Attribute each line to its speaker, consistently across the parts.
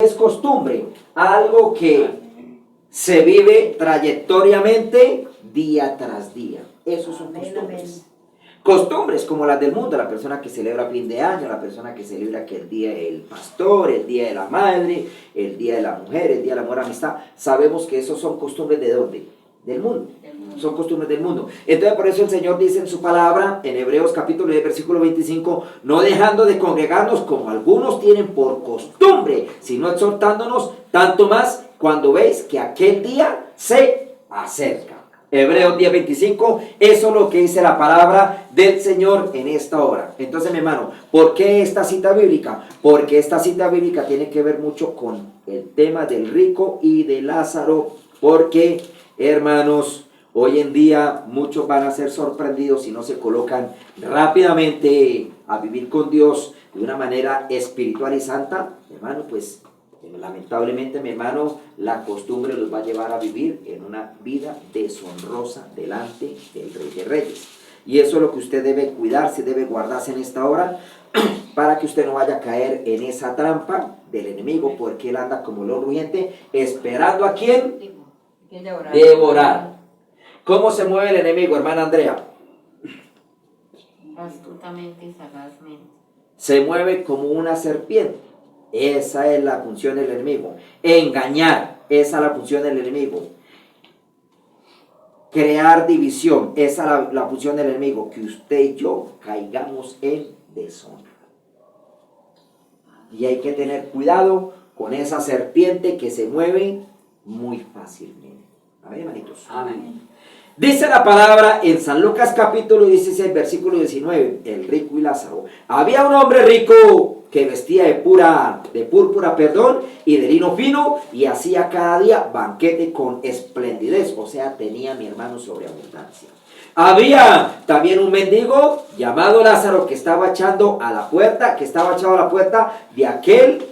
Speaker 1: es costumbre, algo que se vive trayectoriamente día tras día. Esos son costumbres. Costumbres como las del mundo, la persona que celebra fin de año, la persona que celebra que el día del pastor, el día de la madre, el día de la mujer, el día del amor, amistad. Sabemos que esos son costumbres ¿de dónde? Del mundo. Son costumbres del mundo. Entonces por eso el Señor dice en su palabra, en Hebreos capítulo 10, versículo 25, no dejando de congregarnos como algunos tienen por costumbre, sino exhortándonos tanto más cuando veis que aquel día se acerca. Hebreos 10, 25, eso es lo que dice la palabra del Señor en esta hora. Entonces, mi hermano, ¿por qué esta cita bíblica? Porque esta cita bíblica tiene que ver mucho con el tema del rico y de Lázaro, porque, hermanos, hoy en día muchos van a ser sorprendidos si no se colocan rápidamente a vivir con Dios de una manera espiritual y santa. Hermano, pues lamentablemente, mi hermano, la costumbre los va a llevar a vivir en una vida deshonrosa delante del Rey de Reyes. Y eso es lo que usted debe cuidarse, debe guardarse en esta hora, para que usted no vaya a caer en esa trampa del enemigo, porque él anda como león rugiente, esperando ¿a quién? Devorar. ¿Cómo se mueve el enemigo, hermana Andrea?
Speaker 2: Astutamente y sagazmente.
Speaker 1: Se mueve como una serpiente. Esa es la función del enemigo. Engañar, esa es la función del enemigo. Crear división, esa es la función del enemigo. Que usted y yo caigamos en deshonra. Y hay que tener cuidado con esa serpiente que se mueve muy fácilmente. Amén, hermanitos.
Speaker 2: Amén.
Speaker 1: Dice la palabra en San Lucas capítulo 16, versículo 19, el rico y Lázaro. Había un hombre rico que vestía de púrpura, y de lino fino, y hacía cada día banquete con esplendidez. O sea, tenía, mi hermano, sobreabundancia. Había también un mendigo llamado Lázaro que estaba echado a la puerta de aquel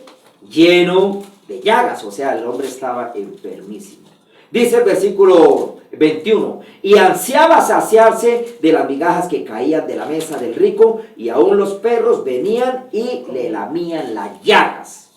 Speaker 1: lleno de llagas. O sea, el hombre estaba enfermísimo. Dice el versículo 21, y ansiaba saciarse de las migajas que caían de la mesa del rico, y aún los perros venían y le lamían las llagas.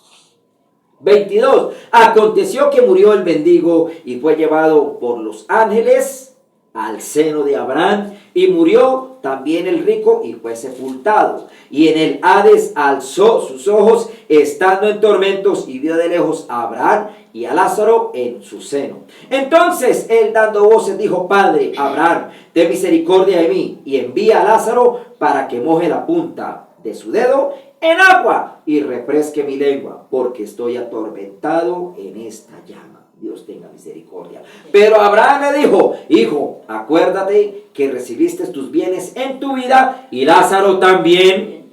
Speaker 1: 22, aconteció que murió el mendigo y fue llevado por los ángeles al seno de Abraham, y murió también el rico y fue sepultado. Y en el Hades alzó sus ojos, estando en tormentos, y vio de lejos a Abraham y a Lázaro en su seno. Entonces él, dando voces, dijo: Padre Abraham, ten misericordia de mí, y envía a Lázaro para que moje la punta de su dedo en agua y refresque mi lengua, porque estoy atormentado en esta llama. Dios tenga misericordia. Pero Abraham le dijo: Hijo, acuérdate que recibiste tus bienes en tu vida, y Lázaro también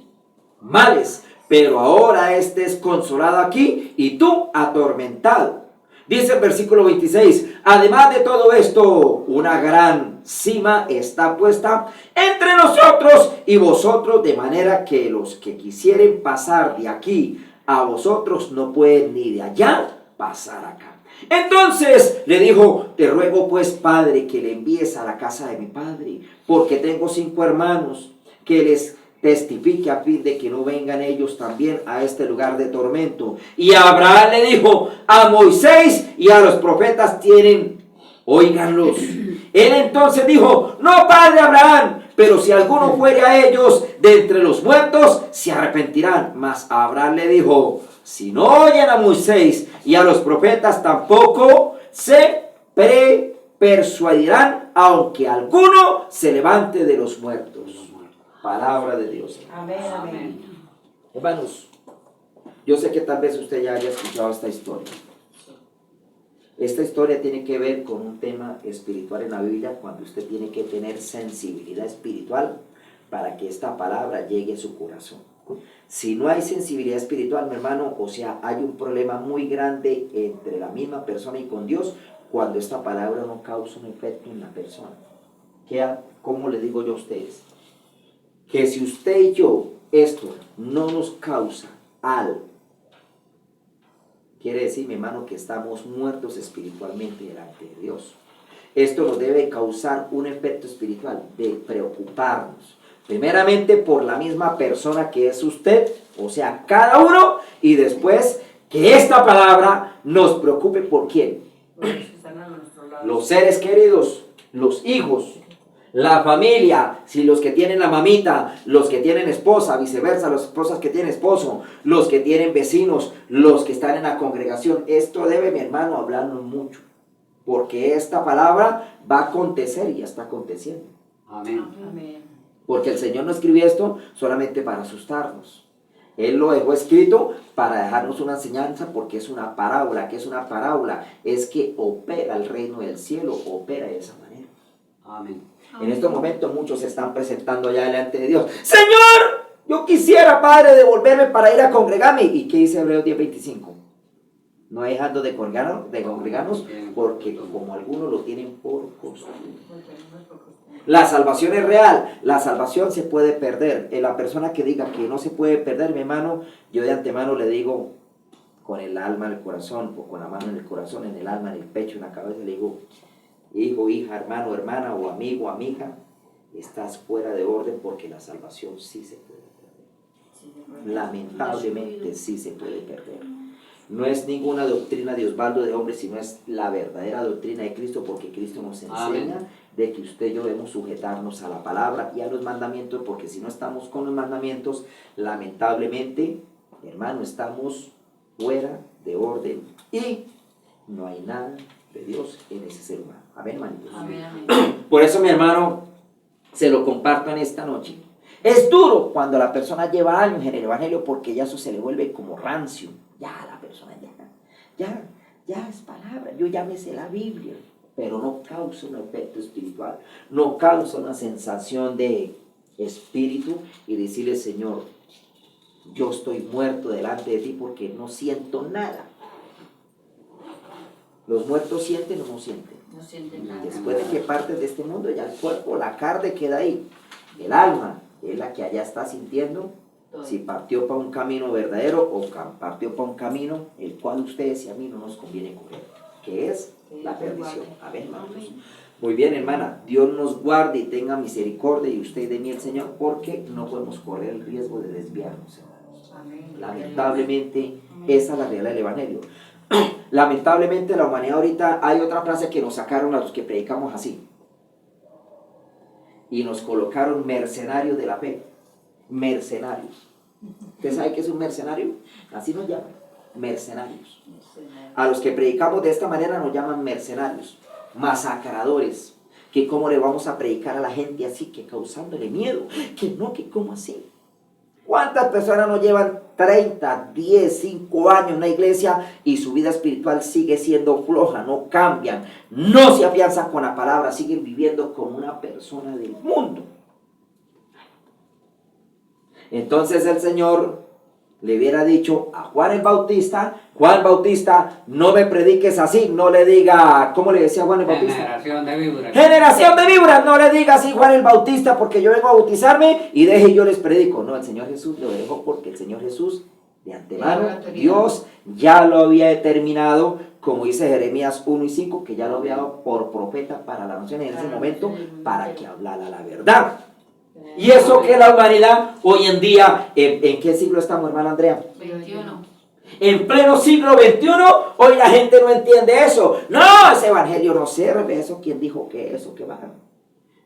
Speaker 1: males, pero ahora este es consolado aquí y tú atormentado. Dice el versículo 26, además de todo esto, una gran cima está puesta entre nosotros y vosotros, de manera que los que quisieren pasar de aquí a vosotros no pueden ni de allá pasar acá. Entonces le dijo: te ruego pues, Padre, que le envíes a la casa de mi padre, porque tengo 5 hermanos, que les testifique a fin de que no vengan ellos también a este lugar de tormento. Y Abraham le dijo: a Moisés y a los profetas tienen, óiganlos. Él entonces dijo: no, Padre Abraham, pero si alguno fuere a ellos de entre los muertos, se arrepentirán. Mas Abraham le dijo: si no oyen a Moisés y a los profetas, tampoco se persuadirán, aunque alguno se levante de los muertos. Palabra de Dios.
Speaker 2: Amén, amén.
Speaker 1: Hermanos, yo sé que tal vez usted ya haya escuchado esta historia. Esta historia tiene que ver con un tema espiritual en la Biblia, cuando usted tiene que tener sensibilidad espiritual para que esta palabra llegue a su corazón. Si no hay sensibilidad espiritual, mi hermano, o sea, hay un problema muy grande entre la misma persona y con Dios, cuando esta palabra no causa un efecto en la persona. ¿Cómo le digo yo a ustedes? Que si usted y yo, esto no nos causa algo, quiere decir, mi hermano, que estamos muertos espiritualmente delante de Dios. Esto nos debe causar un efecto espiritual de preocuparnos, primeramente por la misma persona que es usted, o sea, cada uno, y después que esta palabra nos preocupe por quién.
Speaker 2: Por los que están a nuestro lado.
Speaker 1: Los seres queridos, los hijos, la familia, si los que tienen la mamita, los que tienen esposa, viceversa, las esposas que tienen esposo, los que tienen vecinos, los que están en la congregación. Esto debe, mi hermano, hablarnos mucho, porque esta palabra va a acontecer y ya está aconteciendo.
Speaker 3: Amén.
Speaker 2: Amén.
Speaker 1: Porque el Señor no escribió esto solamente para asustarnos. Él lo dejó escrito para dejarnos una enseñanza, porque es una parábola. ¿Qué es una parábola? Es que opera el reino del cielo, opera de esa manera.
Speaker 3: Amén.
Speaker 1: En estos momentos muchos se están presentando allá delante de Dios. Señor, yo quisiera, Padre, devolverme para ir a congregarme. ¿Y qué dice Hebreos 10:25? No dejando de congregarnos, porque como algunos lo tienen por costumbre. La salvación es real, la salvación se puede perder. La persona que diga que no se puede perder, mi hermano, yo de antemano le digo, con el alma en el corazón, o con la mano en el corazón, en el alma, en el pecho, en la cabeza, le digo, hijo, hija, hermano, hermana, o amigo, amiga, estás fuera de orden, porque la salvación sí se puede perder. Lamentablemente sí se puede perder. No es ninguna doctrina de Osvaldo de hombre, sino es la verdadera doctrina de Cristo, porque Cristo nos enseña
Speaker 3: Amén.
Speaker 1: de que usted y yo debemos sujetarnos a la palabra y a los mandamientos, porque si no estamos con los mandamientos, lamentablemente, hermano, estamos fuera de orden y no hay nada de Dios en ese ser humano. Amén, hermanitos.
Speaker 2: Amén, amén.
Speaker 1: Por eso, mi hermano, se lo comparto en esta noche. Es duro cuando la persona lleva años en el evangelio, porque ya eso se le vuelve como rancio. Ya la persona ya es palabra. Yo ya me sé la Biblia, pero no causa un efecto espiritual, no causa una sensación de espíritu y decirle, Señor, yo estoy muerto delante de ti porque no siento nada. ¿Los muertos sienten o no sienten?
Speaker 2: No sienten nada.
Speaker 1: Después de que partes de este mundo, ya el cuerpo, la carne queda ahí. El alma es la que allá está sintiendo si partió para un camino verdadero o partió para un camino el cual ustedes y a mí no nos conviene correr, que es la perdición. Amén, hermanos. Muy bien, hermana, Dios nos guarde y tenga misericordia y usted de mí el Señor, porque no podemos correr el riesgo de desviarnos, hermanos.
Speaker 2: Amén.
Speaker 1: Lamentablemente, esa es la realidad del evangelio. Lamentablemente la humanidad ahorita, hay otra frase que nos sacaron a los que predicamos así, y nos colocaron mercenarios de la fe. Mercenarios. ¿Usted sabe qué es un mercenario? Así nos llaman, mercenarios. A los que predicamos de esta manera nos llaman mercenarios, masacradores. Que cómo le vamos a predicar a la gente así, que causándole miedo, que no, que cómo así. ¿Cuántas personas nos llevan 30, 10, 5 años en una iglesia y su vida espiritual sigue siendo floja, no cambian, no se afianzan con la palabra, siguen viviendo como una persona del mundo? Entonces el Señor le hubiera dicho a Juan el Bautista, Juan Bautista, no me prediques así, no le diga, ¿cómo le decía Juan el Bautista?
Speaker 3: Generación de víboras.
Speaker 1: Generación de víboras, no le diga así Juan el Bautista, porque yo vengo a bautizarme y deje y yo les predico. No, el Señor Jesús lo dejó porque el Señor Jesús, de antemano, Dios ya lo había determinado, como dice Jeremías 1:5, que ya lo había dado por profeta para la nación en ese momento, para que hablara la verdad. Y eso que la humanidad hoy en día, ¿en qué siglo estamos, hermana Andrea?
Speaker 2: 21.
Speaker 1: En pleno siglo XXI, hoy la gente no entiende eso. No, ese evangelio no sirve. Eso, ¿quién dijo que eso? Que va.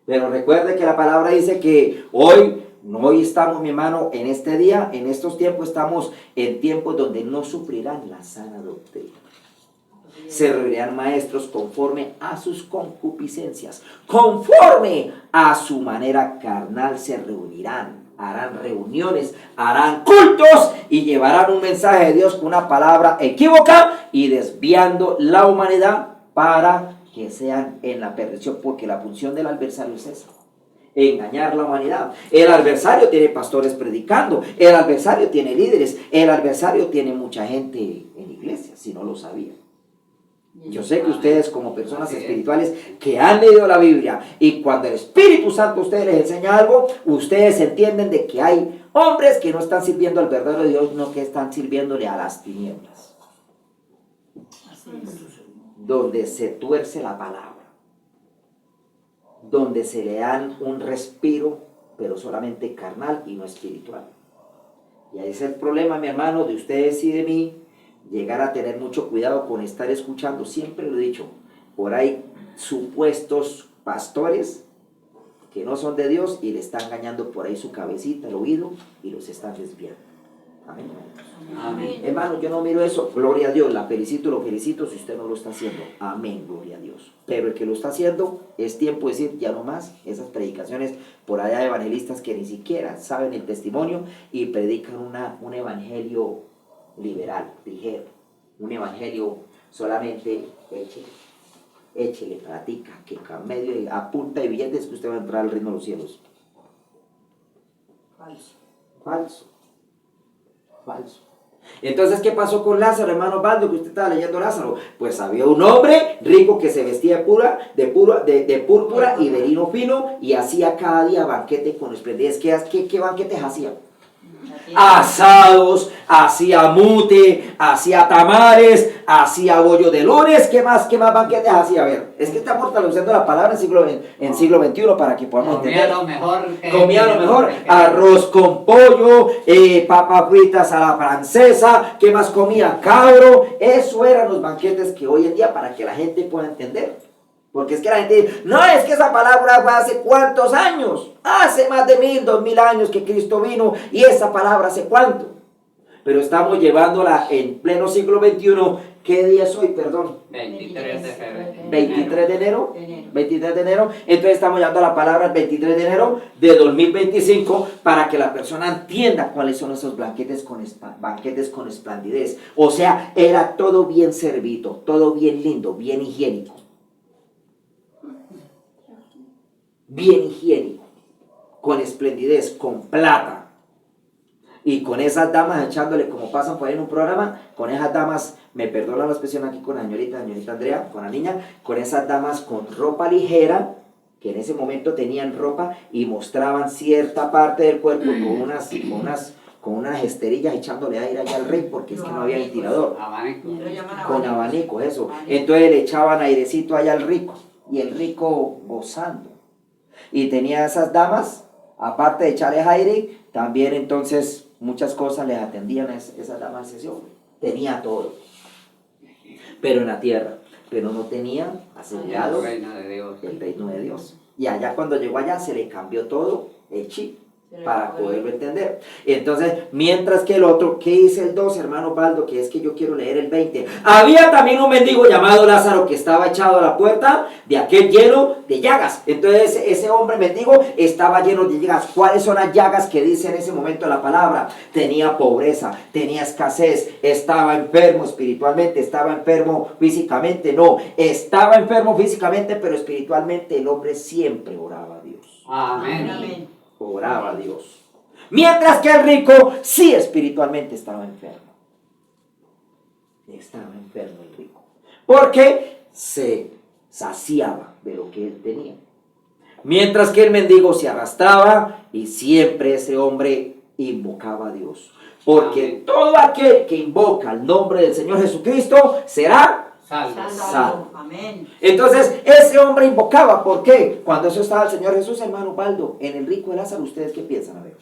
Speaker 1: Pero recuerde que la palabra dice que hoy estamos, mi hermano, en este día, en estos tiempos, estamos en tiempos donde no sufrirán la sana doctrina. Se reunirán maestros conforme a sus concupiscencias, conforme a su manera carnal se reunirán, harán reuniones, harán cultos y llevarán un mensaje de Dios con una palabra equívoca y desviando la humanidad para que sean en la perdición, porque la función del adversario es esa: engañar la humanidad. El adversario tiene pastores predicando, el adversario tiene líderes, el adversario tiene mucha gente en iglesia, si no lo sabía. Yo sé que ustedes, como personas espirituales que han leído la Biblia, y cuando el Espíritu Santo a ustedes les enseña algo, ustedes entienden de que hay hombres que no están sirviendo al verdadero Dios, sino que están sirviéndole a las tinieblas, donde se tuerce la palabra, donde se le dan un respiro, pero solamente carnal y no espiritual. Y ahí es el problema, mi hermano, de ustedes y de mí, llegar a tener mucho cuidado con estar escuchando, siempre lo he dicho, por ahí supuestos pastores que no son de Dios y le están engañando por ahí su cabecita, el oído, y los están desviando. Amén.
Speaker 3: Amén.
Speaker 1: Hermano, yo no miro eso, gloria a Dios, la felicito, lo felicito si usted no lo está haciendo. Amén, gloria a Dios. Pero el que lo está haciendo, es tiempo de decir, ya no más, esas predicaciones por allá de evangelistas que ni siquiera saben el testimonio y predican un evangelio liberal, ligero, un evangelio solamente échele, platica, que a medio a punta de billetes que usted va a entrar al reino de los cielos.
Speaker 2: Falso.
Speaker 1: Falso. Falso. Entonces, ¿qué pasó con Lázaro, hermano Osvaldo, que usted estaba leyendo Lázaro? Pues había un hombre rico que se vestía de púrpura y de lino fino y hacía cada día banquete con esplendidez. ¿Qué banquetes hacía? Asados, hacía mute, hacía tamales, hacía bollo de lunes. ¿Qué más banquetes hacía? A ver, es que estamos traduciendo la palabra en siglo XXI para que podamos
Speaker 3: Comía
Speaker 1: entender.
Speaker 3: lo mejor.
Speaker 1: Comía lo mejor, arroz con pollo, papas fritas a la francesa. ¿Qué más comía? Cabro. Eso eran los banquetes que hoy en día, para que la gente pueda entender. Porque es que la gente dice, no, es que esa palabra fue hace cuántos años, hace más de 1000, 2000 años que Cristo vino, y esa palabra hace cuánto. Pero estamos llevándola en pleno siglo XXI. ¿Qué día es hoy, perdón?
Speaker 3: 23 de febrero.
Speaker 1: 23 de enero.
Speaker 2: Enero.
Speaker 1: 23 de enero. Entonces estamos llevando la palabra el 23 de enero de 2025 para que la persona entienda cuáles son esos banquetes con esplendidez. O sea, era todo bien servido, todo bien lindo, bien higiénico. Bien higiénico, con esplendidez, con plata. Y con esas damas echándole, como pasan por ahí en un programa, con esas damas, me perdona la expresión aquí con la señorita Andrea, con la niña, con esas damas con ropa ligera, que en ese momento tenían ropa y mostraban cierta parte del cuerpo con unas esterillas echándole aire allá al rey, porque es que no había ventilador.
Speaker 3: Abanico.
Speaker 1: Con abanico, eso. Entonces le echaban airecito allá al rico, y el rico gozando. Y tenía esas damas, aparte de echarles aire, también entonces muchas cosas les atendían a esas damas de sesión. Tenía todo, pero en la tierra, pero no tenía asegurado
Speaker 3: El reino de Dios.
Speaker 1: el reino de Dios. Y allá cuando llegó allá se le cambió todo el chip para poderlo entender. Entonces, mientras que el otro, ¿qué dice el 2, hermano Osvaldo? Que es que yo quiero leer el 20. Había también un mendigo llamado Lázaro que estaba echado a la puerta de aquel lleno de llagas. Entonces, ese hombre mendigo estaba lleno de llagas. ¿Cuáles son las llagas que dice en ese momento la palabra? Tenía pobreza, tenía escasez, estaba enfermo espiritualmente, estaba enfermo físicamente. No, estaba enfermo físicamente, pero espiritualmente el hombre siempre oraba a Dios.
Speaker 3: Amén.
Speaker 1: Oraba a Dios. Mientras que el rico sí espiritualmente estaba enfermo. Estaba enfermo el rico. Porque se saciaba de lo que él tenía. Mientras que el mendigo se arrastraba y siempre ese hombre invocaba a Dios. Porque
Speaker 3: Amén.
Speaker 1: todo aquel que invoca el nombre del Señor Jesucristo será
Speaker 3: Salvo.
Speaker 2: Amén.
Speaker 1: entonces, ese hombre invocaba. ¿Por qué? Cuando eso estaba el Señor Jesús, hermano Osvaldo, en el rico de Lázaro, ¿ustedes qué piensan? A ver.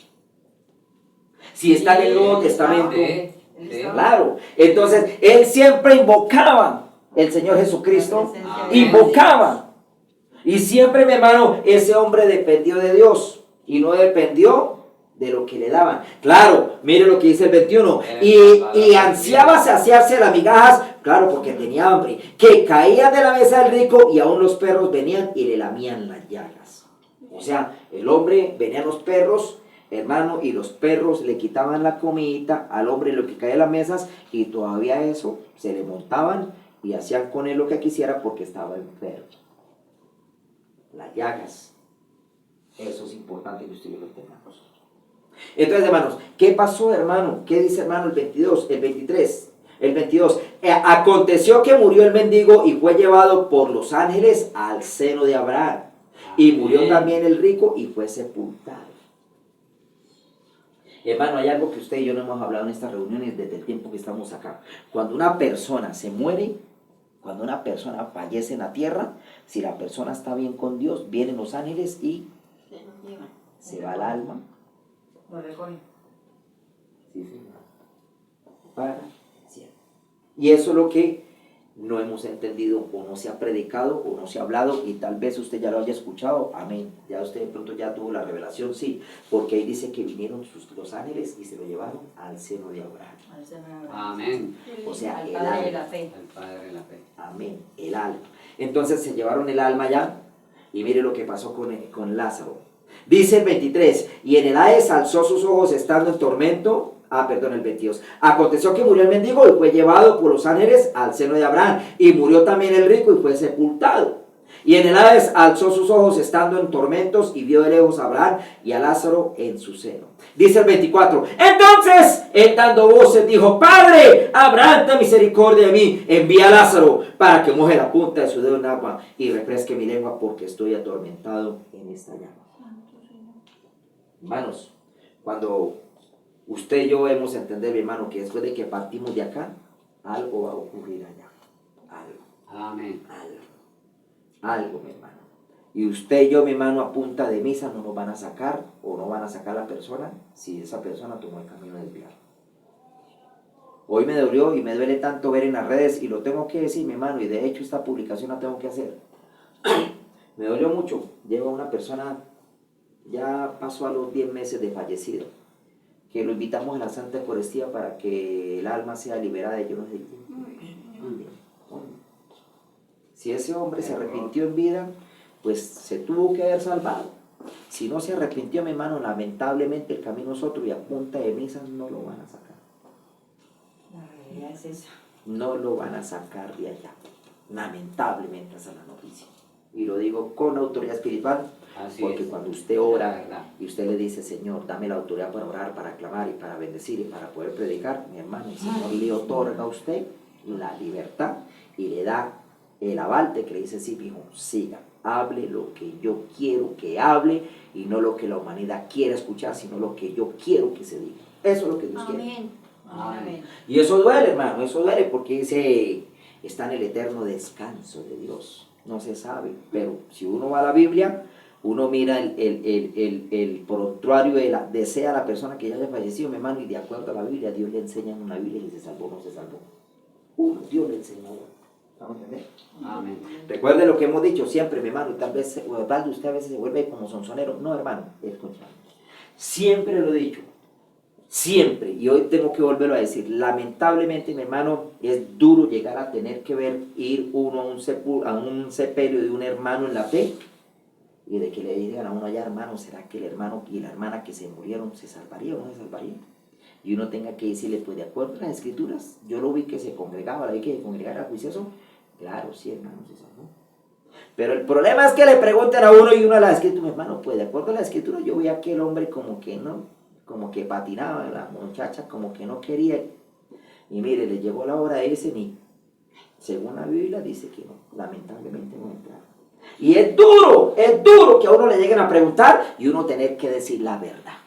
Speaker 1: Si está en el Nuevo Testamento.
Speaker 3: Sí.
Speaker 1: Claro. Entonces, él siempre invocaba el Señor Jesucristo.
Speaker 3: Amén.
Speaker 1: Invocaba. Y siempre, mi hermano, ese hombre dependió de Dios. Y no dependió de lo que le daban. Claro, mire lo que dice el 21. Y ansiaba saciarse las migajas, claro, porque tenía hambre, que caían de la mesa del rico y aún los perros venían y le lamían las llagas. O sea, el hombre, venían los perros, hermano, y los perros le quitaban la comidita al hombre, lo que caía de las mesas, y todavía eso, se le montaban y hacían con él lo que quisiera porque estaba enfermo. Las llagas. Eso es importante que ustedes lo tengamos. Entonces, hermanos, ¿qué pasó, hermano? ¿Qué dice, hermano, el 22, el 23, el 22? Aconteció que murió el mendigo y fue llevado por los ángeles al seno de Abraham. Y murió también el rico y fue sepultado. Hermano, hay algo que usted y yo no hemos hablado en estas reuniones desde el tiempo que estamos acá. Cuando una persona se muere, cuando una persona fallece en la tierra, si la persona está bien con Dios, vienen los ángeles y se va el alma.
Speaker 2: Lo recoge.
Speaker 1: Sí, sí. Para siempre. Y eso es lo que no hemos entendido, o no se ha predicado, o no se ha hablado, y tal vez usted ya lo haya escuchado, amén. Ya usted de pronto ya tuvo la revelación, sí, porque ahí dice que vinieron los ángeles y se lo llevaron al seno de Abraham.
Speaker 3: Amén.
Speaker 1: O sea,
Speaker 2: Al
Speaker 1: el
Speaker 2: Padre de
Speaker 1: alma.
Speaker 2: la fe.
Speaker 3: El Padre de la fe.
Speaker 1: Amén, el alma. Entonces se llevaron el alma ya, y mire lo que pasó con Lázaro. Dice el 23, y en el Hades alzó sus ojos estando en tormento. Perdón, el 22. Aconteció que murió el mendigo y fue llevado por los ángeles al seno de Abraham. Y murió también el rico y fue sepultado. Y en el Hades alzó sus ojos estando en tormentos y vio de lejos a Abraham y a Lázaro en su seno. Dice el 24. Entonces él dando voces dijo: Padre, Abraham, ten misericordia de mí. Envía a Lázaro para que moje la punta de su dedo en agua y refresque mi lengua, porque estoy atormentado en esta llama. Hermanos, cuando usted y yo debemos entender, mi hermano, que después de que partimos de acá, algo va a ocurrir allá.
Speaker 3: Amén.
Speaker 1: Algo, mi hermano. Y usted y yo, mi hermano, a punta de misa no nos van a sacar, o no van a sacar a la persona, si esa persona tomó el camino desviado. Hoy me dolió y me duele tanto ver en las redes, y lo tengo que decir, mi hermano, y de hecho esta publicación la tengo que hacer. Me dolió mucho. Lleva una persona, ya pasó a los 10 meses de fallecido, que lo invitamos a la Santa Eucaristía para que el alma sea liberada de yo no sé quién. Si ese hombre se arrepintió en vida, pues se tuvo que haber salvado. Si no se arrepintió, mi hermano, lamentablemente el camino es otro, y a punta de misa no lo van a sacar.
Speaker 2: La realidad es esa.
Speaker 1: No lo van a sacar de allá. Lamentablemente, esa es la noticia. Y lo digo con autoridad espiritual,
Speaker 3: Así
Speaker 1: porque
Speaker 3: es.
Speaker 1: cuando usted
Speaker 3: La
Speaker 1: ora
Speaker 3: verdad.
Speaker 1: y usted le dice: Señor, dame la autoridad para orar, para clamar y para bendecir y para poder predicar, mi hermano, el Señor le otorga a usted la libertad y le da el aval de que le dice: sí, hijo, siga, hable lo que yo quiero que hable, y no lo que la humanidad quiere escuchar, sino lo que yo quiero que se diga. Eso es lo que Dios quiere.
Speaker 2: Amén. Amén.
Speaker 1: Y eso duele, hermano, eso duele, porque dice: está en el eterno descanso de Dios. No se sabe, pero si uno va a la Biblia, uno mira el prontuario desea a la persona que ya haya fallecido, mi hermano, y de acuerdo a la Biblia, Dios le enseña en una Biblia si se salvó o no se salvó. Dios le enseñó. ¿Vamos a entender?
Speaker 3: Amén.
Speaker 1: Recuerde lo que hemos dicho siempre, mi hermano, y tal vez usted a veces se vuelve como sonsonero. No, hermano, escucha. Siempre lo he dicho. Siempre, y hoy tengo que volverlo a decir, lamentablemente, mi hermano, es duro llegar a tener que ir uno a un sepelio de un hermano en la fe, y de que le digan a uno allá: hermano, ¿será que el hermano y la hermana que se murieron se salvaría o no se salvaría? Y uno tenga que decirle: pues de acuerdo a las escrituras, yo lo vi que se congregaba, la vi que se congregara juicioso. Claro, sí, hermano, se salvó. Pero el problema es que le pregunten a uno y uno a la escritura: hermano, pues de acuerdo a la escritura, yo vi a aquel hombre como que no, como que patinaba, la muchacha como que no quería, y mire, le llegó la hora de irse, ni según la Biblia dice que no, lamentablemente no entraron. Y es duro que a uno le lleguen a preguntar y uno tener que decir la verdad.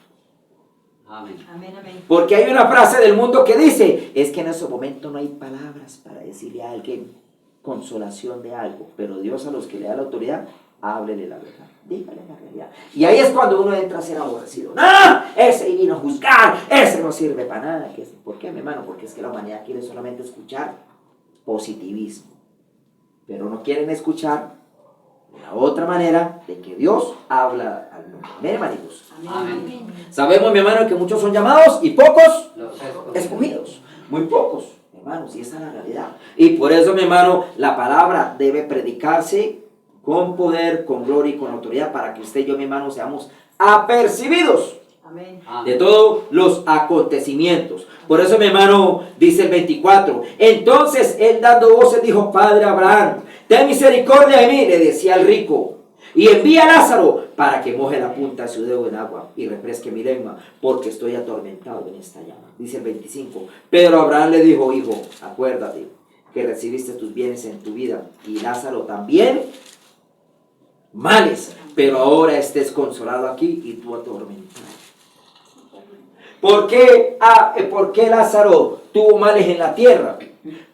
Speaker 3: Amén.
Speaker 2: Amén, amén.
Speaker 1: Porque hay una frase del mundo que dice: es que en ese momento no hay palabras para decirle a alguien consolación de algo, pero Dios, a los que le da la autoridad, háblele la verdad, dígale la realidad. Y ahí es cuando uno entra a ser aborrecido. ¡No! Ese vino a juzgar, ese no sirve para nada. ¿Por qué, mi hermano? Porque es que la humanidad quiere solamente escuchar positivismo, pero no quieren escuchar la otra manera de que Dios habla al mundo. Amén, hermanitos.
Speaker 3: Amén.
Speaker 1: Sabemos, mi hermano, que muchos son llamados y pocos
Speaker 3: Los
Speaker 1: escogidos. Muy pocos, hermanos, y esa es la realidad. Y por eso, mi hermano, la palabra debe predicarse con poder, con gloria y con autoridad, para que usted y yo, mi hermano, seamos apercibidos
Speaker 2: Amén.
Speaker 1: de todos los acontecimientos. Por eso, mi hermano, dice el 24: entonces él dando voces dijo: Padre Abraham, ten misericordia de mí, le decía al rico, y envía a Lázaro para que moje la punta de su dedo en agua y refresque mi lengua, porque estoy atormentado en esta llama. Dice el 25: pero Abraham le dijo: hijo, acuérdate que recibiste tus bienes en tu vida, y Lázaro también males, pero ahora estés consolado aquí y tú atormentado. ¿Por qué Lázaro tuvo males en la tierra?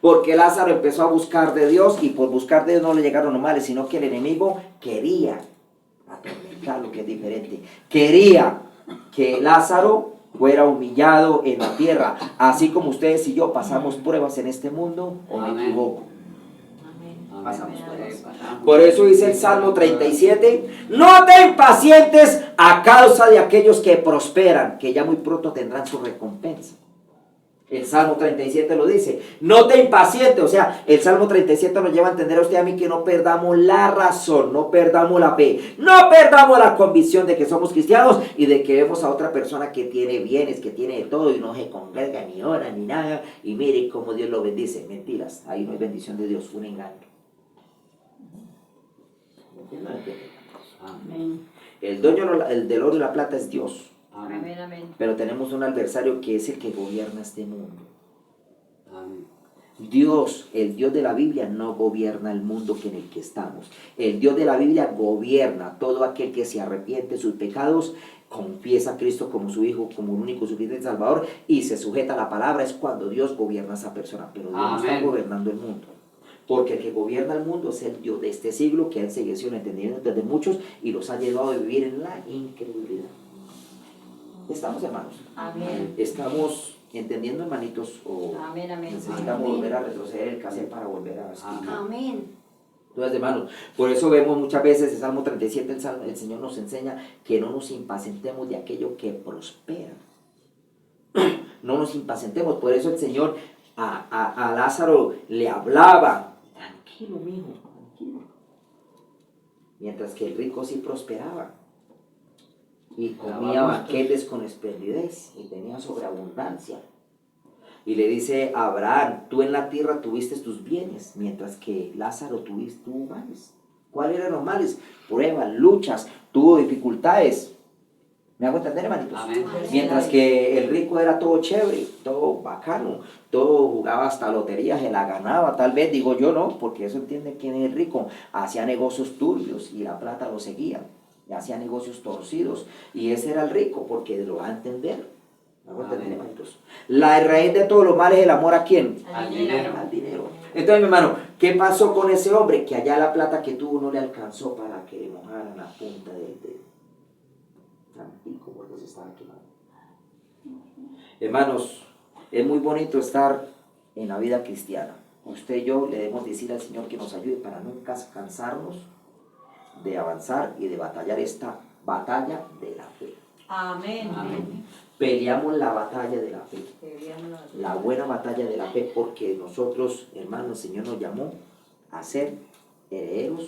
Speaker 1: Porque Lázaro empezó a buscar de Dios, y por buscar de Dios no le llegaron los males, sino que el enemigo quería atormentarlo, que es diferente. Quería que Lázaro fuera humillado en la tierra, así como ustedes y yo pasamos pruebas en este mundo, ¿o me
Speaker 3: Amén.
Speaker 1: equivoco?
Speaker 2: Amén.
Speaker 1: Pasamos pruebas.
Speaker 3: Pasamos.
Speaker 1: Por eso dice el Salmo 37, no te impacientes a causa de aquellos que prosperan, que ya muy pronto tendrán su recompensa. El Salmo 37 lo dice, no te impacientes, o sea, el Salmo 37 nos lleva a entender a usted y a mí que no perdamos la razón, no perdamos la fe, no perdamos la convicción de que somos cristianos y de que vemos a otra persona que tiene bienes, que tiene de todo y no se congrega ni ora ni nada y mire cómo Dios lo bendice. Mentiras, ahí no hay bendición de Dios, fue un engaño. ¿No entienden?
Speaker 2: Amén.
Speaker 1: El dueño del oro y la plata es Dios.
Speaker 3: Amén.
Speaker 2: Amén. Amén.
Speaker 1: Pero tenemos un adversario que es el que gobierna este mundo.
Speaker 3: Amén.
Speaker 1: Dios, el Dios de la Biblia, no gobierna el mundo en el que estamos. El Dios de la Biblia gobierna todo aquel que se arrepiente de sus pecados, confiesa a Cristo como su Hijo, como un único suficiente Salvador y se sujeta a la palabra. Es cuando Dios gobierna a esa persona. Pero Dios no está
Speaker 3: Amén.
Speaker 1: gobernando el mundo. Porque el que gobierna el mundo es el Dios de este siglo que ha enseguecido el entendimiento de muchos y los ha llevado a vivir en la incredulidad. ¿Estamos, hermanos?
Speaker 2: Amén.
Speaker 1: ¿Estamos entendiendo, hermanitos? ¿O
Speaker 2: Amén. Amén.
Speaker 1: necesitamos volver a retroceder el cassette para volver a explicar?
Speaker 2: Amén.
Speaker 1: Entonces, hermanos, por eso vemos muchas veces el Salmo 37, el Señor nos enseña que no nos impacientemos de aquello que prospera. No nos impacientemos. Por eso el Señor a Lázaro le hablaba, tranquilo, mijo, tranquilo. Mientras que el rico sí prosperaba y comía banquetes con esplendidez y tenía sobreabundancia. Y le dice a Abraham, tú en la tierra tuviste tus bienes, mientras que Lázaro tuvo males. ¿Cuáles eran los males? Pruebas, luchas, tuvo dificultades. ¿Me hago entender, hermanitos?
Speaker 3: Amén.
Speaker 1: Mientras que el rico era todo chévere, todo bacano, todo jugaba hasta lotería, se la ganaba, tal vez, digo yo no, porque eso entiende quién es el rico. Hacía negocios turbios y la plata lo seguía. Y hacía negocios torcidos. Y ese era el rico, porque lo va a entender. ¿Me hago entender, hermanitos? La raíz de todo lo mal es el amor ¿a quién?
Speaker 3: Al dinero.
Speaker 1: Al dinero. Entonces, mi hermano, ¿qué pasó con ese hombre? Que allá la plata que tuvo no le alcanzó para que le mojaran la punta del dedo. Tranquilo, porque se estaba quemando. Hermanos, es muy bonito estar en la vida cristiana. Usted y yo le debemos decir al Señor que nos ayude para nunca cansarnos de avanzar y de batallar esta batalla de la fe.
Speaker 2: Amén.
Speaker 3: Amén.
Speaker 1: Peleamos la batalla de la fe, la buena batalla de la fe, porque nosotros, hermanos, el Señor nos llamó a ser herederos,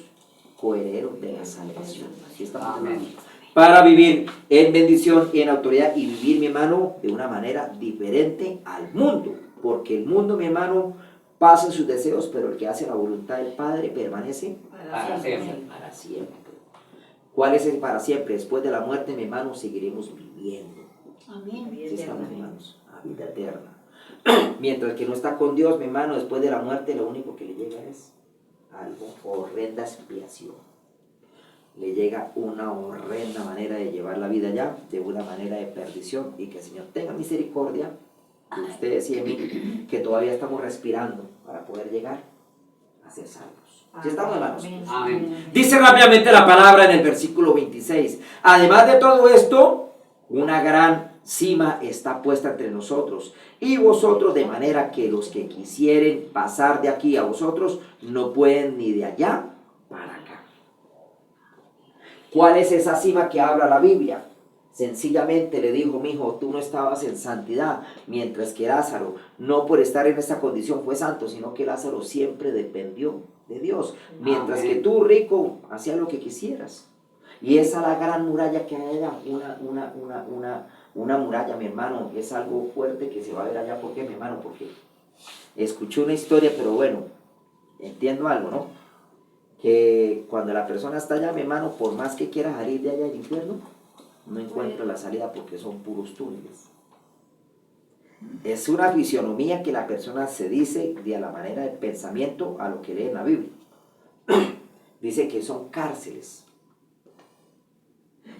Speaker 1: coherederos de la salvación. Así estamos,
Speaker 3: Amén.
Speaker 1: hermanos. Para vivir en bendición y en autoridad y vivir, mi hermano, de una manera diferente al mundo. Porque el mundo, mi hermano, pasa sus deseos, pero el que hace la voluntad del Padre permanece
Speaker 3: Para siempre.
Speaker 1: para siempre. ¿Cuál es el para siempre? Después de la muerte, mi hermano, seguiremos viviendo.
Speaker 2: Amén.
Speaker 1: Así estamos, hermanos, a vida eterna. Mientras que no está con Dios, mi hermano, después de la muerte, lo único que le llega es algo, horrenda expiación. Le llega una horrenda manera de llevar la vida ya, de una manera de perdición, y que el Señor tenga misericordia de ustedes y de mí, que todavía estamos respirando para poder llegar a ser salvos. ¿Sí estamos, hermanos?
Speaker 3: Amén.
Speaker 1: Dice rápidamente la palabra en el versículo 26. Además de todo esto, una gran cima está puesta entre nosotros y vosotros, de manera que los que quisieren pasar de aquí a vosotros no pueden ni de allá para acá. ¿Cuál es esa cima que habla la Biblia? Sencillamente le dijo, mi hijo, tú no estabas en santidad, mientras que Lázaro, no por estar en esa condición fue santo, sino que Lázaro siempre dependió de Dios, mientras
Speaker 3: Amén.
Speaker 1: que tú, rico, hacías lo que quisieras. Y esa es la gran muralla que hay allá, una muralla, mi hermano, es algo fuerte que se va a ver allá. ¿Por qué, mi hermano? Porque escuché una historia, pero bueno, entiendo algo, ¿no? Que cuando la persona está allá, mi hermano, por más que quiera salir de allá al infierno, no encuentra la salida porque son puros túneles. Es una fisionomía que la persona se dice de la manera de pensamiento a lo que lee en la Biblia. Dice que son cárceles.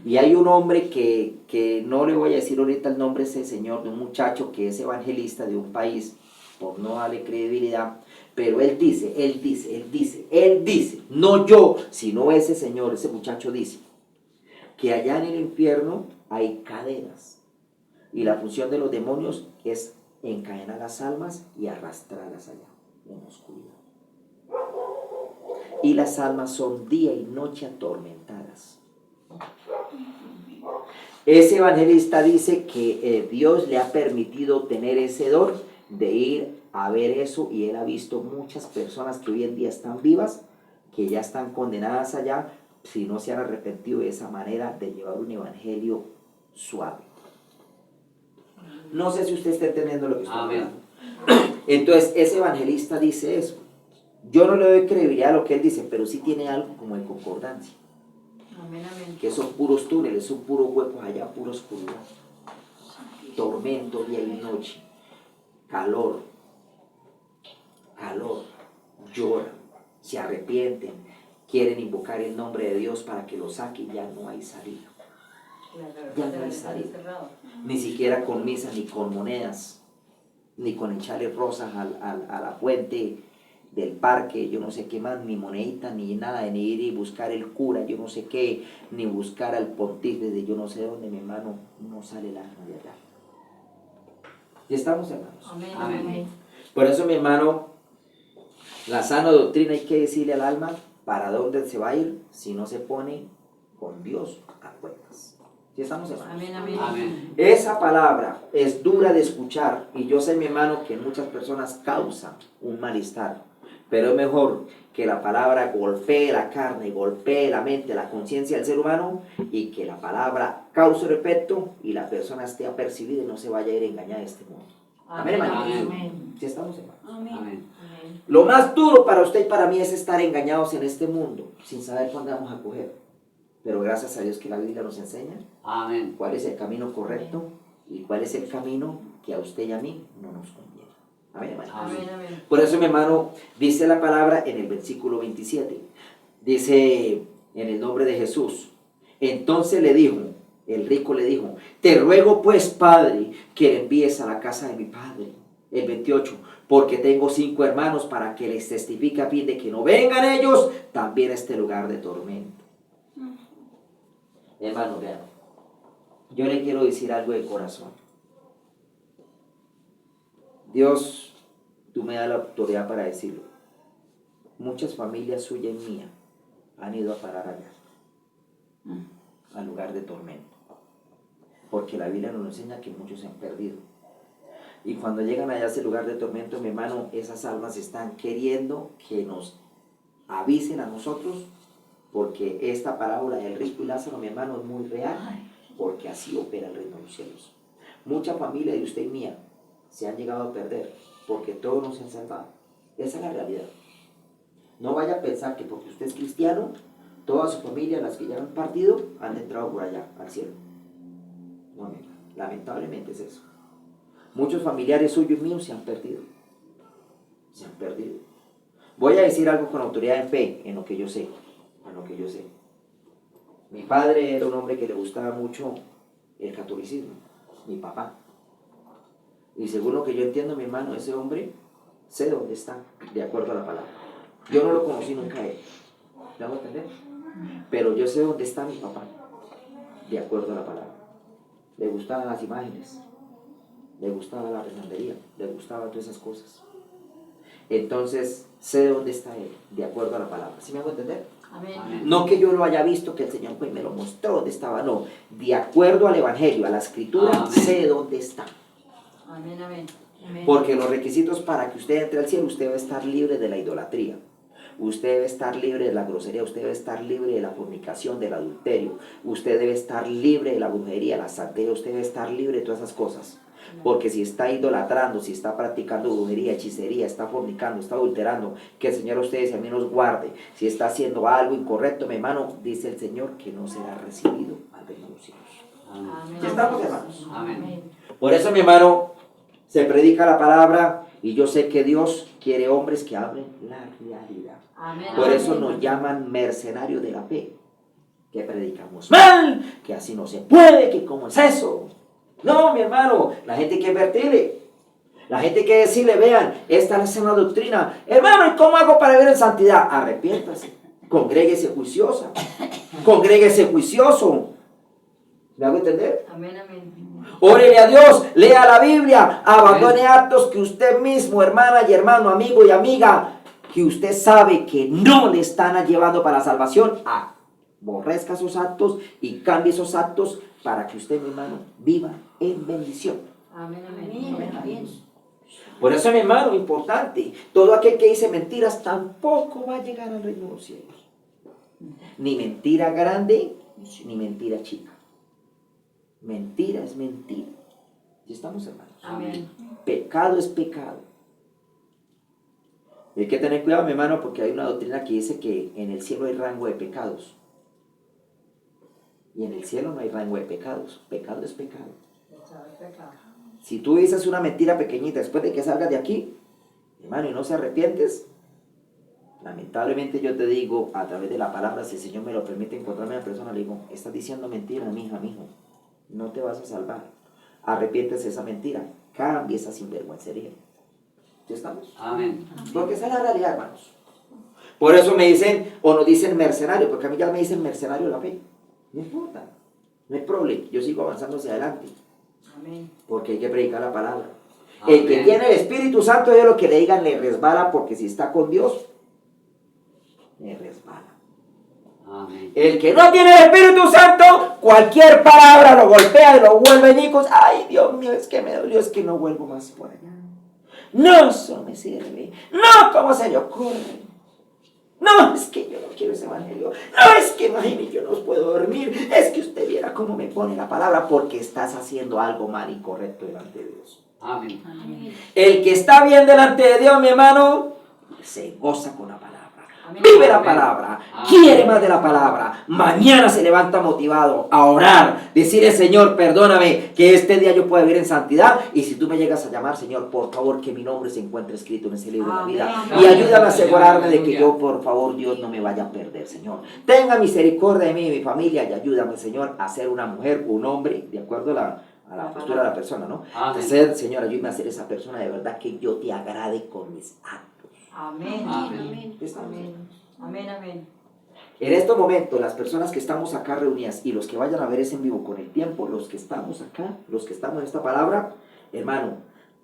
Speaker 1: Y hay un hombre que no le voy a decir ahorita el nombre de ese señor, de un muchacho que es evangelista de un país, por no darle credibilidad, pero él dice, no yo, sino ese señor, ese muchacho dice, que allá en el infierno hay cadenas, Y la función de los demonios es encadenar las almas y arrastrarlas allá, en la oscuridad. Y las almas son día y noche atormentadas. Ese evangelista dice que Dios le ha permitido tener ese don de ir a ver eso, y él ha visto muchas personas que hoy en día están vivas, que ya están condenadas allá, si no se han arrepentido de esa manera de llevar un evangelio suave. No sé si usted está entendiendo lo que estoy hablando. Entonces, ese evangelista dice eso. Yo no le doy credibilidad a lo que él dice, pero sí tiene algo como de concordancia.
Speaker 2: Amén, amén.
Speaker 1: Que son puros túneles, son puros huecos allá, pura oscuridad. Tormento día y noche. Calor. Lloran, se arrepienten, quieren invocar el nombre de Dios para que lo saque, y ya no hay salida. Ya no hay salida. Ni siquiera con misa, ni con monedas, ni con echarle rosas a la fuente del parque, yo no sé qué más, ni monedita, ni nada, ni ir y buscar el cura, yo no sé qué, ni buscar al pontífice de yo no sé dónde, mi hermano, no sale el alma de allá. ¿Y estamos, hermanos?
Speaker 2: Amén,
Speaker 3: Amén.
Speaker 2: amén.
Speaker 1: Por eso, mi hermano, la sana doctrina hay que decirle al alma para dónde se va a ir si no se pone con Dios a cuentas. ¿Sí estamos, hermanos?
Speaker 2: Amén, amén.
Speaker 3: Amén.
Speaker 1: Esa palabra es dura de escuchar, y yo sé, mi hermano, que en muchas personas causa un malestar, pero es mejor que la palabra golpee la carne, golpee la mente, la conciencia del ser humano, y que la palabra cause un efecto y la persona esté apercibida y no se vaya a ir engañada de este mundo. Amén, hermano.
Speaker 2: Amén.
Speaker 1: ¿Sí estamos, hermano?
Speaker 2: Amén.
Speaker 3: Amén.
Speaker 2: Amén.
Speaker 1: Lo más duro para usted y para mí es estar engañados en este mundo, sin saber cuándo vamos a coger. Pero gracias a Dios que la Biblia nos enseña
Speaker 3: Amén.
Speaker 1: cuál es el camino correcto y cuál es el camino que a usted y a mí no nos conviene. Amén, hermano.
Speaker 2: Amén, amén.
Speaker 1: Por eso, mi hermano, dice la palabra en el versículo 27. Dice, en el nombre de Jesús. Entonces le dijo, el rico le dijo, te ruego pues, Padre, que le envíes a la casa de mi padre. El 28, porque tengo 5 hermanos para que les testifique a fin de que no vengan ellos también a este lugar de tormento. Hermano, vean, yo le quiero decir algo de corazón. Dios, tú me das la autoridad para decirlo. Muchas familias suyas y mías han ido a parar allá, al lugar de tormento, porque la Biblia nos enseña que muchos se han perdido. Y cuando llegan allá a ese lugar de tormento, mi hermano, esas almas están queriendo que nos avisen a nosotros, porque esta parábola del rico y Lázaro, mi hermano, es muy real, porque así opera el reino de los cielos. Mucha familia de usted y mía se han llegado a perder, porque todos nos han salvado. Esa es la realidad. No vaya a pensar que porque usted es cristiano, toda su familia, las que ya han partido, han entrado por allá, al cielo. No, mi hermano, lamentablemente es eso. Muchos familiares suyos y míos se han perdido. Se han perdido. Voy a decir algo con autoridad en fe, en lo que yo sé. En lo que yo sé. Mi padre era un hombre que le gustaba mucho el catolicismo. Mi papá. Y según lo que yo entiendo, mi hermano, ese hombre, sé dónde está, de acuerdo a la palabra. Yo no lo conocí nunca a él. ¿Me hago entender? Pero yo sé dónde está mi papá, de acuerdo a la palabra. Le gustaban las imágenes. Le gustaba la rezandería, le gustaban todas esas cosas. Entonces, sé dónde está él, de acuerdo a la palabra. ¿Sí me hago entender?
Speaker 2: Amén.
Speaker 3: Amén.
Speaker 1: No que yo lo haya visto, que el Señor pues me lo mostró dónde estaba, no. De acuerdo al Evangelio, a la Escritura,
Speaker 3: Amén.
Speaker 1: sé dónde está.
Speaker 2: Amén, amén. Amén.
Speaker 1: Porque los requisitos para que usted entre al cielo, usted debe estar libre de la idolatría. Usted debe estar libre de la grosería, usted debe estar libre de la fornicación, del adulterio. Usted debe estar libre de la brujería, la santería, usted debe estar libre de todas esas cosas. Porque si está idolatrando, si está practicando brujería, hechicería, está fornicando, está adulterando, que el Señor a ustedes y a mí nos guarde. Si está haciendo algo incorrecto, mi hermano, dice el Señor que no será recibido al reino de los cielos.
Speaker 3: Amén.
Speaker 1: ¿Ya estamos, hermanos?
Speaker 3: Amén.
Speaker 1: Por eso, mi hermano, se predica la palabra y yo sé que Dios quiere hombres que hablen la realidad.
Speaker 2: Amén.
Speaker 1: Por
Speaker 2: Amén.
Speaker 1: eso nos llaman mercenarios de la fe. Que predicamos mal, que así no se puede, que cómo es eso. No, mi hermano, la gente hay que advertirle. La gente hay que decirle, vean, esta es la sana doctrina. Hermano, ¿y cómo hago para vivir en santidad? Arrepiéntase, congréguese juiciosa, congréguese juicioso. ¿Me hago entender?
Speaker 2: Amén, amén.
Speaker 1: Órele a Dios, lea la Biblia, abandone actos que usted mismo, hermana y hermano, amigo y amiga, que usted sabe que no le están llevando para la salvación. Aborrezca esos actos y cambie esos actos para que usted, mi hermano, viva en bendición.
Speaker 2: Amén,
Speaker 4: Amén,
Speaker 2: amén.
Speaker 4: amén.
Speaker 1: Por eso, mi hermano, importante, todo aquel que dice mentiras tampoco va a llegar al reino de los cielos. Ni mentira grande, ni mentira chica. Mentira es mentira. ¿Sí estamos, hermanos?
Speaker 2: Amén.
Speaker 1: Pecado es pecado. Y hay que tener cuidado, mi hermano, porque hay una doctrina que dice que en el cielo hay rango de pecados. Y en el cielo no hay rango de pecados. Pecado es pecado. Si tú dices una mentira pequeñita después de que salgas de aquí, hermano, y no se arrepientes, lamentablemente yo te digo, a través de la palabra, si el Señor me lo permite encontrarme a la persona, le digo, estás diciendo mentira, mija, mijo, no te vas a salvar. Arrepiéntese de esa mentira, cambie esa sinvergüencería. ¿Sí estamos?
Speaker 3: Amén.
Speaker 1: Porque esa es la realidad, hermanos. Por eso me dicen, o nos dicen mercenario, porque a mí ya me dicen mercenario de la fe. No importa, no hay problema, yo sigo avanzando hacia adelante.
Speaker 2: Amén.
Speaker 1: Porque hay que predicar la palabra.
Speaker 3: Amén.
Speaker 1: El que tiene el Espíritu Santo, yo lo que le digan le resbala, porque si está con Dios, le resbala.
Speaker 3: Amén.
Speaker 1: El que no tiene el Espíritu Santo, cualquier palabra lo golpea y lo vuelve añicos. Ay, Dios mío, es que me dolió, es que no vuelvo más por allá. No, eso me sirve. No, ¿cómo se le ocurre? No, es que yo no quiero ese evangelio. No, es que imagínate, yo no puedo dormir. Es que usted viera cómo me pone la palabra, porque estás haciendo algo mal y correcto delante de Dios.
Speaker 3: Amén.
Speaker 4: Amén.
Speaker 1: El que está bien delante de Dios, mi hermano, se goza con la palabra.
Speaker 2: Amén.
Speaker 1: Vive la
Speaker 3: Amén.
Speaker 1: palabra,
Speaker 3: Amén.
Speaker 1: quiere más de la palabra. Mañana se levanta motivado a orar, decirle, Señor, perdóname, que este día yo pueda vivir en santidad. Y si tú me llegas a llamar, Señor, por favor, que mi nombre se encuentre escrito en ese libro de la
Speaker 2: Amén.
Speaker 1: vida.
Speaker 2: Amén.
Speaker 1: Y ayúdame a asegurarme de que
Speaker 3: Aleluya.
Speaker 1: yo, por favor, Dios, no me vaya a perder, Señor. Tenga misericordia de mí y mi familia y ayúdame, Señor, a ser una mujer o un hombre, de acuerdo a la postura de la persona, ¿no?
Speaker 3: Amén.
Speaker 1: Ser, Señor, ayúdame a ser esa persona de verdad que yo te agrade con mis actos.
Speaker 2: Amén.
Speaker 3: Amén.
Speaker 2: Amén. Amén, amén.
Speaker 1: En estos momentos, las personas que estamos acá reunidas y los que vayan a ver ese en vivo con el tiempo, los que estamos acá, los que estamos en esta palabra, hermano,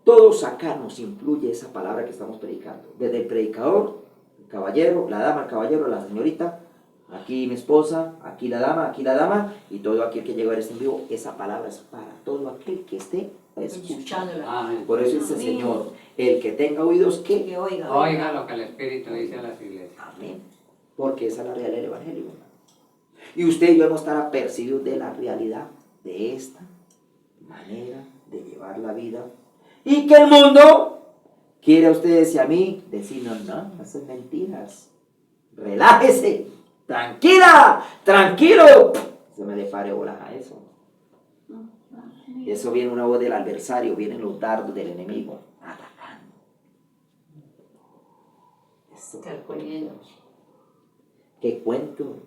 Speaker 1: todos acá nos influye esa palabra que estamos predicando. Desde el predicador, el caballero, la dama, el caballero, la señorita, aquí mi esposa, aquí la dama, y todo aquel que llega a ver este en vivo, esa palabra es para todo aquel que esté escuchando.
Speaker 2: Escuchándola.
Speaker 3: Amén.
Speaker 1: Por eso dice el
Speaker 4: Amén.
Speaker 1: Señor, el que tenga oídos, que
Speaker 4: Que oiga.
Speaker 3: Oiga lo que el Espíritu dice a las iglesias.
Speaker 1: Amén. Porque esa es la realidad del Evangelio, hermano. Y usted y yo hemos estar apercibidos de la realidad de esta manera de llevar la vida. Y que el mundo quiere a ustedes y a mí decirnos, no, esas mentiras. Relájese, tranquila, tranquilo. Se me le pare bolas a eso. Eso viene una voz del adversario, vienen los dardos del enemigo atacando. Eso
Speaker 2: Estar poniendo.
Speaker 1: ¿Qué cuento?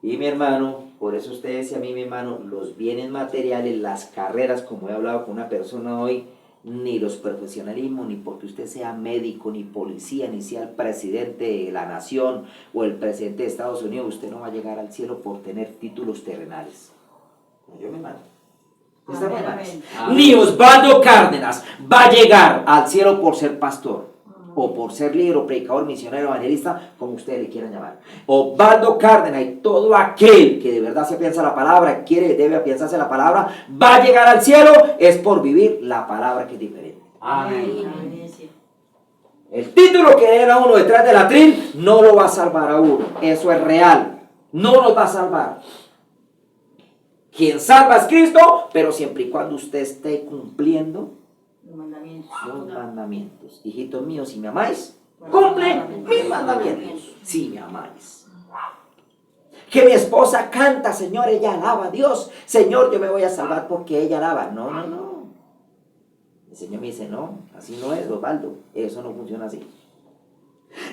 Speaker 1: Y mi hermano, por eso ustedes y a mí, mi hermano, los bienes materiales, las carreras, como he hablado con una persona hoy, ni los profesionalismos, ni porque usted sea médico, ni policía, ni sea el presidente de la nación o el presidente de Estados Unidos, usted no va a llegar al cielo por tener títulos terrenales. No, yo, mi hermano. ¿Estamos,
Speaker 2: Amén,
Speaker 1: hermanos?
Speaker 2: amén.
Speaker 3: Amén.
Speaker 1: Ni Osvaldo Cárdenas va a llegar al cielo por ser pastor, o por ser líder, o predicador, misionero, evangelista, como ustedes le quieran llamar. Osvaldo Cárdenas y todo aquel que de verdad se piensa la palabra, debe apiensarse la palabra, va a llegar al cielo, es por vivir la palabra, que es diferente.
Speaker 3: Amén.
Speaker 2: Amén, sí.
Speaker 1: El título que era uno detrás del atril no lo va a salvar a uno, eso es real, no nos va a salvar. Quien salva es Cristo, pero siempre y cuando usted esté cumpliendo
Speaker 2: Los mandamientos.
Speaker 1: los mandamientos. Hijitos míos, si me amáis, cumple mis mandamientos. Si me amáis. Que mi esposa canta, Señor, ella alaba a Dios. Señor, yo me voy a salvar porque ella alaba. No, no, no. El Señor me dice, no, así no es, Osvaldo. Eso no funciona así.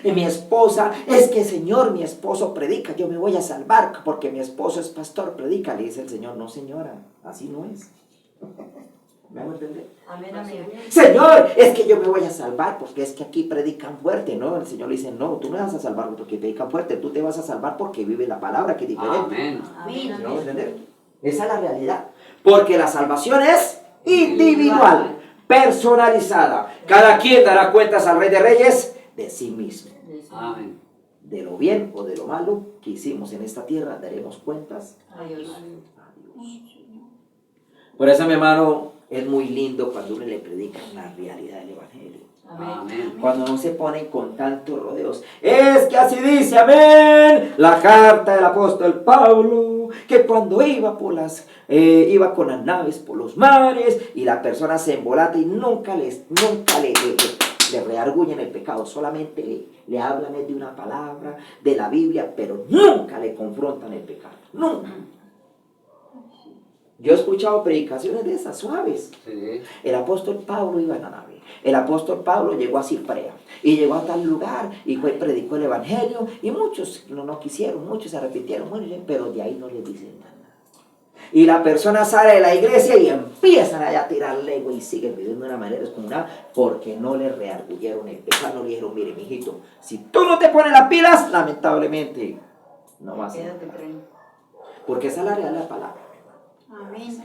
Speaker 1: Y mi esposa, es que Señor, mi esposo predica, yo me voy a salvar porque mi esposo es pastor, predica. Le dice el Señor, no, señora, así no es. ¿Me hago entender?
Speaker 2: Amén, amén.
Speaker 1: Señor, es que yo me voy a salvar porque es que aquí predican fuerte, ¿no? El Señor le dice, no, tú no vas a salvar porque predican fuerte, tú te vas a salvar porque vive la palabra, que es diferente.
Speaker 3: Amén.
Speaker 2: Amén,
Speaker 1: ¿Me hago
Speaker 2: amén.
Speaker 1: entender? Esa es la realidad. Porque la salvación es individual, personalizada. Cada quien dará cuentas al Rey de Reyes de sí mismo.
Speaker 3: Amén.
Speaker 1: De lo bien o de lo malo que hicimos en esta tierra, daremos cuentas
Speaker 2: Adiós.
Speaker 1: a Dios. Por eso, mi hermano, es muy lindo cuando uno le predica la realidad del Evangelio.
Speaker 2: Amén.
Speaker 3: Amén.
Speaker 1: Cuando no se ponen con tantos rodeos. Es que así dice, amén, la carta del apóstol Pablo, que cuando iba con las naves por los mares y la persona se embolata y nunca le reargullen el pecado, solamente le hablan de una palabra de la Biblia, pero nunca le confrontan el pecado, nunca. Yo he escuchado predicaciones de esas suaves.
Speaker 3: Sí.
Speaker 1: El apóstol Pablo iba en la nave. El apóstol Pablo llegó a Ciprea y llegó a tal lugar y predicó el evangelio y muchos no quisieron, muchos se arrepintieron, pero de ahí no les dicen nada. Y la persona sale de la iglesia y empiezan allá a tirar lengua y siguen viviendo de una manera descomunal porque no le rearguyeron el pecado, no le dijeron, mire, mijito, si tú no te pones las pilas, lamentablemente no vas a
Speaker 2: Quédate
Speaker 1: entrar.
Speaker 2: tren.
Speaker 1: Porque esa es la realidad de la palabra.
Speaker 4: Amén.
Speaker 1: Es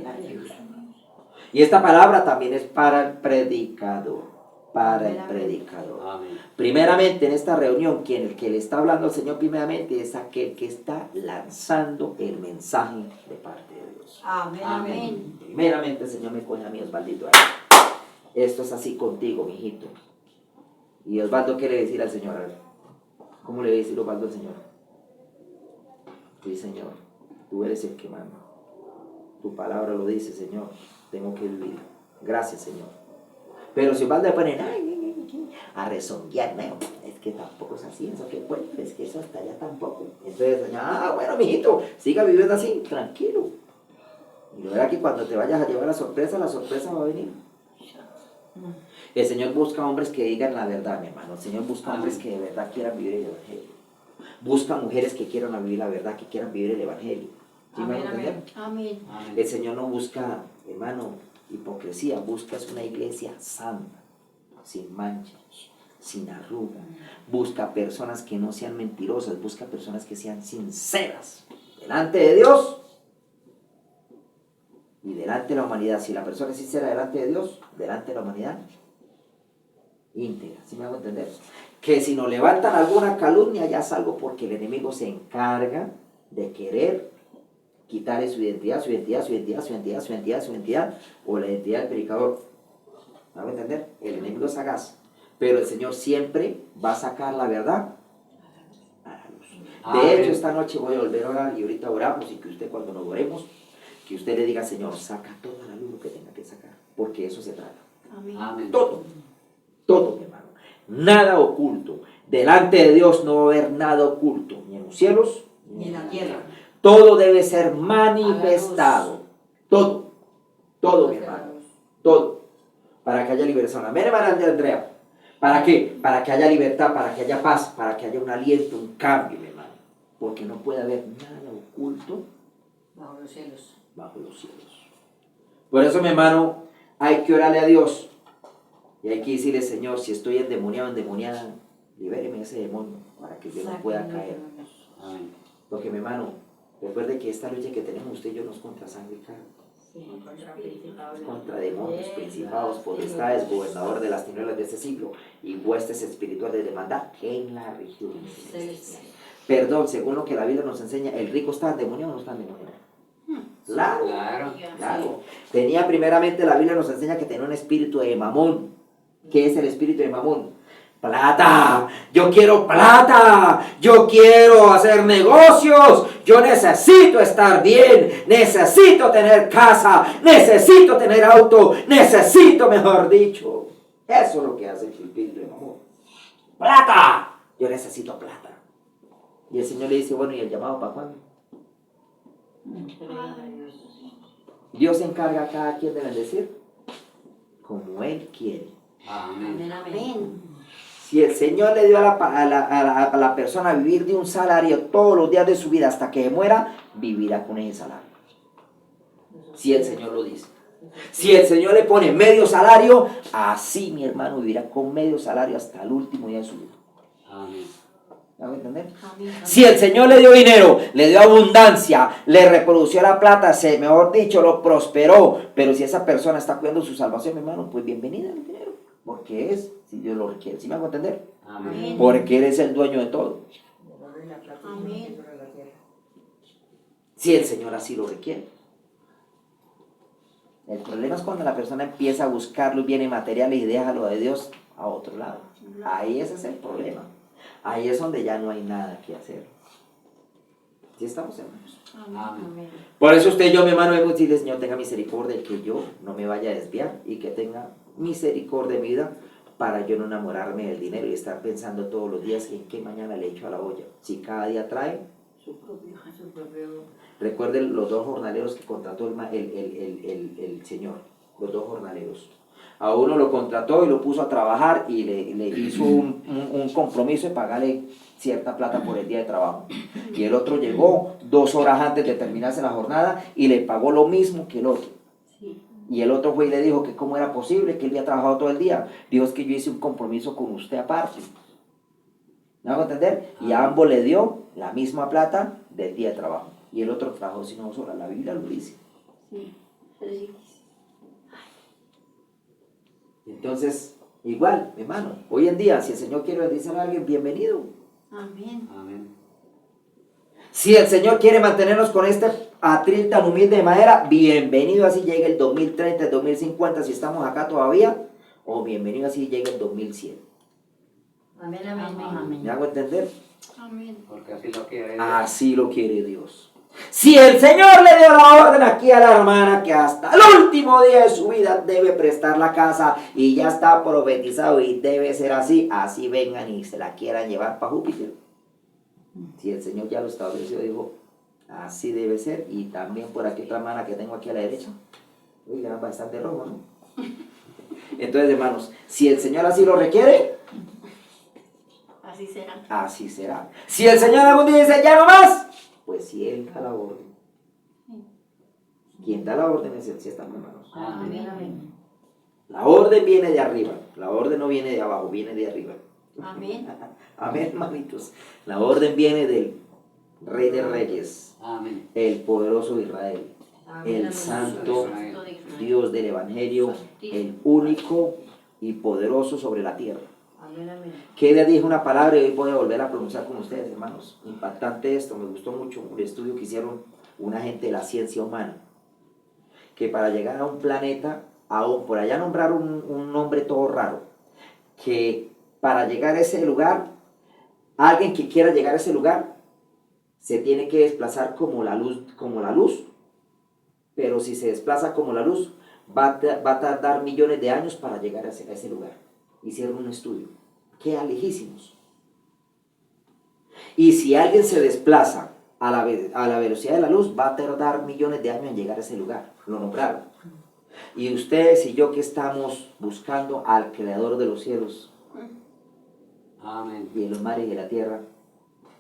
Speaker 1: la realidad. Y esta palabra también es para el predicador. Para el predicador.
Speaker 3: Amén.
Speaker 1: Primeramente en esta reunión, el que le está hablando al Señor primeramente es aquel que está lanzando el mensaje de parte de Dios.
Speaker 2: Amén.
Speaker 4: Amén.
Speaker 1: Primeramente el Señor me coge a mí, Osvaldito. Esto es así contigo, mijito. Y Osvaldo, ¿qué le va a decir al Señor? A ver, ¿cómo le va a decir Osvaldo al Señor? Sí, Señor, tú eres el que manda. Tu palabra lo dice, Señor. Tengo que vivir. Gracias, Señor. Pero si Osvaldo le pone a rezonguear, no, es que tampoco es así, eso que cuento, es que eso hasta allá tampoco. Entonces, Señor, bueno, mijito, siga viviendo así, tranquilo. Y lo verá que cuando te vayas a llevar la sorpresa va a venir. El Señor busca hombres que digan la verdad, mi hermano. El Señor busca hombres que de verdad quieran vivir el Evangelio. Busca mujeres que quieran vivir la verdad, que quieran vivir el Evangelio. ¿Sí me van a entender?
Speaker 4: Amén.
Speaker 3: Amén.
Speaker 1: El Señor no busca, hermano, hipocresía. Busca una iglesia santa, sin mancha, sin arruga. Busca personas que no sean mentirosas. Busca personas que sean sinceras delante de Dios y delante de la humanidad. Si la persona es sincera delante de Dios, delante de la humanidad, íntegra. ¿Sí me hago entender? Que si nos levantan alguna calumnia, ya es algo porque el enemigo se encarga de querer quitarle su identidad, o la identidad del predicador. ¿Me hago entender? El enemigo es sagaz, pero el Señor siempre va a sacar la verdad a la luz. De hecho, esta noche voy a volver a orar y ahorita oramos y que usted cuando nos oremos, que usted le diga, Señor, saca toda la luz que tenga que sacar, porque eso se trata.
Speaker 4: Amén.
Speaker 3: Amén.
Speaker 1: Todo, mi hermano. Nada oculto. Delante de Dios no va a haber nada oculto, ni en los cielos,
Speaker 2: Ni en la tierra.
Speaker 1: Todo debe ser manifestado. Todo, mi hermano. Todo. Para que haya liberación. Amén, hermana Andrea. ¿Para qué? Para que haya libertad, para que haya paz, para que haya un aliento, un cambio, mi hermano. Porque no puede haber nada oculto
Speaker 2: Bajo los cielos.
Speaker 1: bajo los cielos. Por eso, mi hermano, hay que orarle a Dios. Y hay que decirle, Señor, si estoy endemoniado, endemoniada, libéreme ese demonio para que yo no pueda caer.
Speaker 3: Amén.
Speaker 1: Porque, mi hermano, recuerde que esta lucha que tenemos usted y yo no es contra sangre y carne.
Speaker 2: Sí, contra principados.
Speaker 1: Contra demonios, principados, potestades, gobernador de las tinieblas de este siglo y huestes espirituales de maldad en la región celestial. Perdón, según lo que la Biblia nos enseña, ¿el rico está endemoniado o no está endemoniado? Claro,
Speaker 3: Claro.
Speaker 1: claro. Tenía primeramente, la Biblia nos enseña que tenía un espíritu de Mamón. ¿Qué es el espíritu de Mamón? Plata, yo quiero plata, yo quiero hacer negocios, yo necesito estar bien, necesito tener casa, necesito tener auto, necesito, mejor dicho. Eso es lo que hace el espíritu de Mamón. Plata, yo necesito plata. Y el Señor le dice, bueno, ¿y el llamado para cuándo? Dios se encarga a cada quien de bendecir como Él quiere.
Speaker 3: Amén.
Speaker 4: Amén.
Speaker 1: Si el Señor le dio a la persona vivir de un salario todos los días de su vida hasta que muera, vivirá con ese salario. Si el Señor lo dice. Si el Señor le pone medio salario, así mi hermano vivirá con medio salario hasta el último día de su vida.
Speaker 3: Amén.
Speaker 1: ¿Me hago entender?
Speaker 2: Amén.
Speaker 1: Si el Señor le dio dinero, le dio abundancia, le reprodució la plata, mejor dicho, lo prosperó, pero si esa persona está cuidando su salvación, mi hermano, pues bienvenida al dinero, porque es, si Dios lo requiere. ¿Sí me hago entender?
Speaker 3: Amén.
Speaker 1: Porque Él es el dueño de todo.
Speaker 2: Amén.
Speaker 1: Si el Señor así lo requiere. El problema es cuando la persona empieza a buscar los bienes materiales y deja lo de Dios a otro lado. Ahí ese es el problema. Ahí es donde ya no hay nada que hacer. ¿Sí estamos, hermanos?
Speaker 3: Amén.
Speaker 1: Por eso usted y yo, mi hermano, debemos decirle, Señor, tenga misericordia de que yo no me vaya a desviar y que tenga misericordia de mi vida para yo no enamorarme del dinero y estar pensando todos los días en qué mañana le echo a la olla. Si cada día trae,
Speaker 2: Su propio.
Speaker 1: recuerden los dos jornaleros que contrató el Señor, los dos jornaleros. A uno lo contrató y lo puso a trabajar y le hizo un compromiso de pagarle cierta plata por el día de trabajo. Y el otro llegó 2 horas antes de terminarse la jornada y le pagó lo mismo que el otro.
Speaker 2: Sí.
Speaker 1: Y el otro fue y le dijo que cómo era posible, que él había trabajado todo el día. Dijo, es que yo hice un compromiso con usted aparte. ¿Me hago entender? Y a ambos le dio la misma plata del día de trabajo. Y el otro trabajó sin 2 horas. La Biblia lo dice.
Speaker 2: Sí. Sí.
Speaker 1: Entonces, igual, mi hermano, hoy en día, si el Señor quiere bendecir a alguien, bienvenido.
Speaker 2: Amén.
Speaker 3: Amén.
Speaker 1: Si el Señor quiere mantenernos con este atril tan humilde de madera, bienvenido así llegue el 2030, el 2050, si estamos acá todavía, o bienvenido así llegue el 2100.
Speaker 2: Amén, amén.
Speaker 1: ¿Me hago entender?
Speaker 2: Amén.
Speaker 3: Porque así lo quiere Dios.
Speaker 1: Así lo quiere Dios. Si el Señor le dio la orden aquí a la hermana que hasta el último día de su vida debe prestar la casa y ya está profetizado y debe ser así, así vengan y se la quieran llevar para Júpiter. Si el Señor ya lo estableció, dijo, así debe ser. Y también por aquí otra hermana que tengo aquí a la derecha. Uy, ya bastante rojo, ¿no? Entonces, hermanos, si el Señor así lo requiere,
Speaker 2: Así será.
Speaker 1: así será. Si el Señor algún día dice, ya no más, pues si Él da la orden. Quien da la orden es Él, si estamos, hermanos.
Speaker 2: Amén, amén.
Speaker 1: La orden viene de arriba, la orden no viene de abajo, viene de arriba.
Speaker 2: Amén.
Speaker 1: Amén, hermanitos. La orden viene del Rey de Reyes,
Speaker 3: Amén.
Speaker 1: el poderoso de Israel, el santo Dios del Evangelio, el único y poderoso sobre la tierra.
Speaker 2: Amén, amén.
Speaker 1: Que le dije una palabra y hoy voy a volver a pronunciar con ustedes, hermanos. Impactante esto, me gustó mucho un estudio que hicieron una gente de la ciencia humana, que para llegar a un planeta, por allá nombraron un nombre todo raro, que para llegar a ese lugar, alguien que quiera llegar a ese lugar, se tiene que desplazar como la luz, pero si se desplaza como la luz, va a tardar millones de años para llegar a ese lugar. Hicieron un estudio, queda lejísimos. Y si alguien se desplaza a la velocidad de la luz, va a tardar millones de años en llegar a ese lugar. Lo nombraron. Y ustedes y yo que estamos buscando al Creador de los cielos
Speaker 3: Amén.
Speaker 1: y de los mares y de la tierra,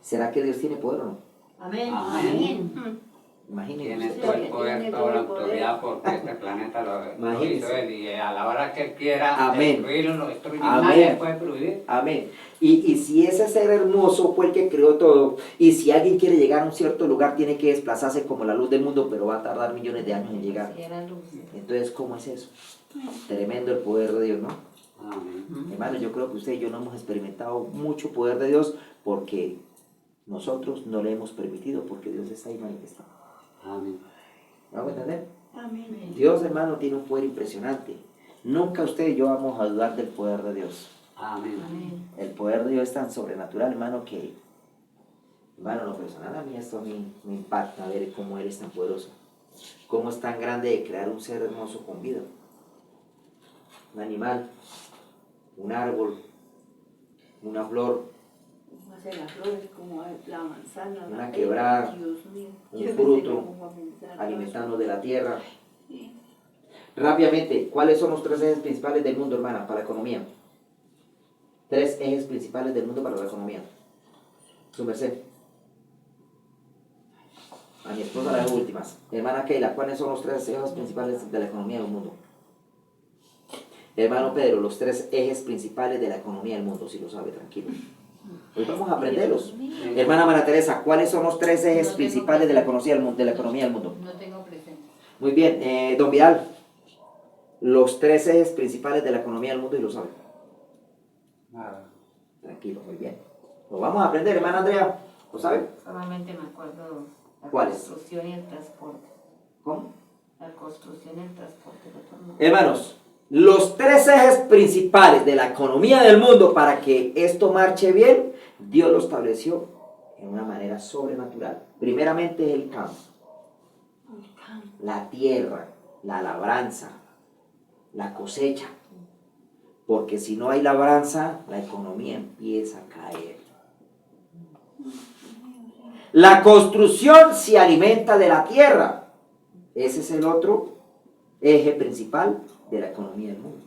Speaker 1: ¿será que Dios tiene poder o no?
Speaker 2: Amén.
Speaker 3: Amén.
Speaker 2: Amén.
Speaker 1: Imagínense
Speaker 3: Tiene
Speaker 1: ustedes.
Speaker 3: todo el poder, toda la autoridad porque este planeta lo
Speaker 1: Imagínense.
Speaker 3: hizo él y a la hora que él quiera
Speaker 1: Amén.
Speaker 3: destruirlo, lo destruye.
Speaker 1: Amén.
Speaker 3: Nadie puede prohibir.
Speaker 1: Amén. Y si ese ser hermoso fue el que creó todo, y si alguien quiere llegar a un cierto lugar, tiene que desplazarse como la luz del mundo, pero va a tardar millones de años en llegar. Entonces, ¿cómo es eso? Tremendo el poder de Dios, ¿no?
Speaker 3: Amén.
Speaker 1: Hermano, yo creo que usted y yo no hemos experimentado mucho poder de Dios porque nosotros no le hemos permitido, porque Dios está ahí manifestado.
Speaker 3: Amén.
Speaker 1: ¿Me hago entender?
Speaker 2: Amén.
Speaker 1: Dios, hermano, tiene un poder impresionante. Nunca usted y yo vamos a dudar del poder de Dios.
Speaker 3: Amén.
Speaker 2: Amén.
Speaker 1: El poder de Dios es tan sobrenatural, hermano, que, hermano, en lo personal a mí esto a mí me impacta ver cómo Él es tan poderoso. Cómo es tan grande de crear un ser hermoso con vida. Un animal, un árbol, una flor,
Speaker 2: Hacer las flores como la manzana,
Speaker 1: Una
Speaker 2: la
Speaker 1: quebrada,
Speaker 2: Dios mío.
Speaker 1: un
Speaker 2: Yo no sé
Speaker 1: fruto,
Speaker 2: cómo va a pensar.
Speaker 1: alimentarnos de la tierra.
Speaker 2: Sí.
Speaker 1: Rápidamente, ¿cuáles son los 3 ejes principales del mundo, hermana, para la economía? 3 ejes principales del mundo para la economía. Su merced. A mi esposa las últimas. Hermana Keila, ¿cuáles son los 3 ejes principales de la economía del mundo? Hermano Pedro, los 3 ejes principales de la economía del mundo, si lo sabe, tranquilo. Hoy vamos a aprenderlos. Hermana María Teresa, ¿cuáles son los tres ejes principales de la economía del mundo?
Speaker 4: No tengo presente.
Speaker 1: Muy bien, don Vidal, los tres ejes principales de la economía del mundo y lo sabe.
Speaker 3: Nada.
Speaker 1: Tranquilo, muy bien. Lo vamos a aprender, hermana Andrea. ¿Lo sabe?
Speaker 4: Solamente me acuerdo la
Speaker 1: ¿Cuáles?
Speaker 4: construcción y el transporte.
Speaker 1: ¿Cómo?
Speaker 4: La construcción y el transporte. el otro no.
Speaker 1: Hermanos, los tres ejes principales de la economía del mundo para que esto marche bien, Dios lo estableció en una manera sobrenatural. Primeramente es el campo, la tierra, la labranza, la cosecha. Porque si no hay labranza, la economía empieza a caer. La construcción se alimenta de la tierra. Ese es el otro eje principal de la economía del mundo.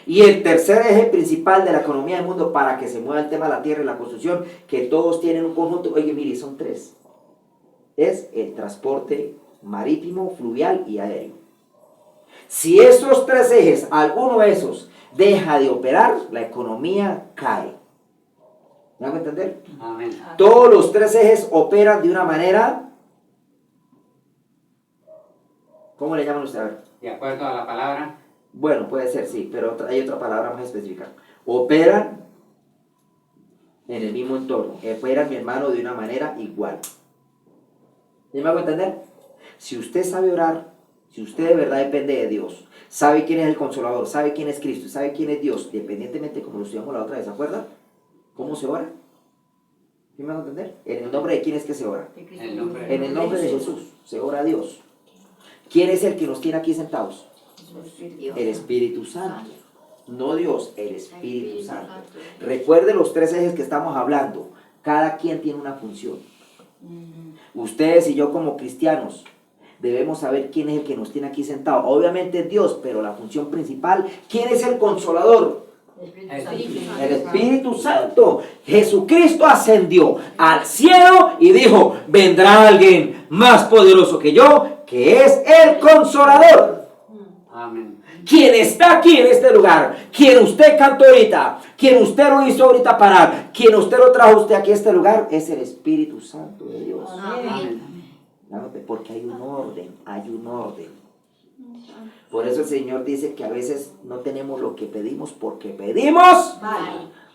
Speaker 1: Y el tercer eje principal de la economía del mundo para que se mueva el tema de la tierra y la construcción, que todos tienen un conjunto, oye, mire, son tres. Es el transporte marítimo, fluvial y aéreo. Si esos tres ejes, alguno de esos, deja de operar, la economía cae. ¿Me hago entender?
Speaker 3: Amén.
Speaker 1: Todos los tres ejes operan de una manera, ¿cómo le llaman ustedes? A ver.
Speaker 3: De acuerdo a la palabra.
Speaker 1: Bueno, puede ser, sí, pero hay otra palabra más específica. Operan en el mismo entorno. Operan, mi hermano, de una manera igual. ¿Sí me hago entender? Si usted sabe orar, si usted de verdad depende de Dios, sabe quién es el Consolador, sabe quién es Cristo, sabe quién es Dios, independientemente como lo estudiamos la otra vez, ¿se acuerdan? ¿Cómo se ora? ¿Sí me hago entender? ¿En el nombre de quién es que se ora?
Speaker 3: El nombre
Speaker 1: En el nombre de Jesús se ora a Dios. ¿Quién es el que nos tiene aquí sentados? El Espíritu Santo. No Dios, el Espíritu Santo. Recuerde los tres ejes que estamos hablando. Cada quien tiene una función. Ustedes y yo como cristianos debemos saber quién es el que nos tiene aquí sentados. Obviamente es Dios, pero la función principal, ¿quién es el Consolador? El Espíritu Santo. Jesucristo ascendió al cielo y dijo, vendrá alguien más poderoso que yo, que es el Consolador.
Speaker 3: Amén.
Speaker 1: Quien está aquí en este lugar, quien usted cantó ahorita, quien usted lo hizo ahorita parar, quien usted lo trajo usted aquí a este lugar, es el Espíritu Santo de Dios.
Speaker 4: Amén.
Speaker 1: Porque hay un orden, hay un orden. Por eso el Señor dice que a veces no tenemos lo que pedimos porque pedimos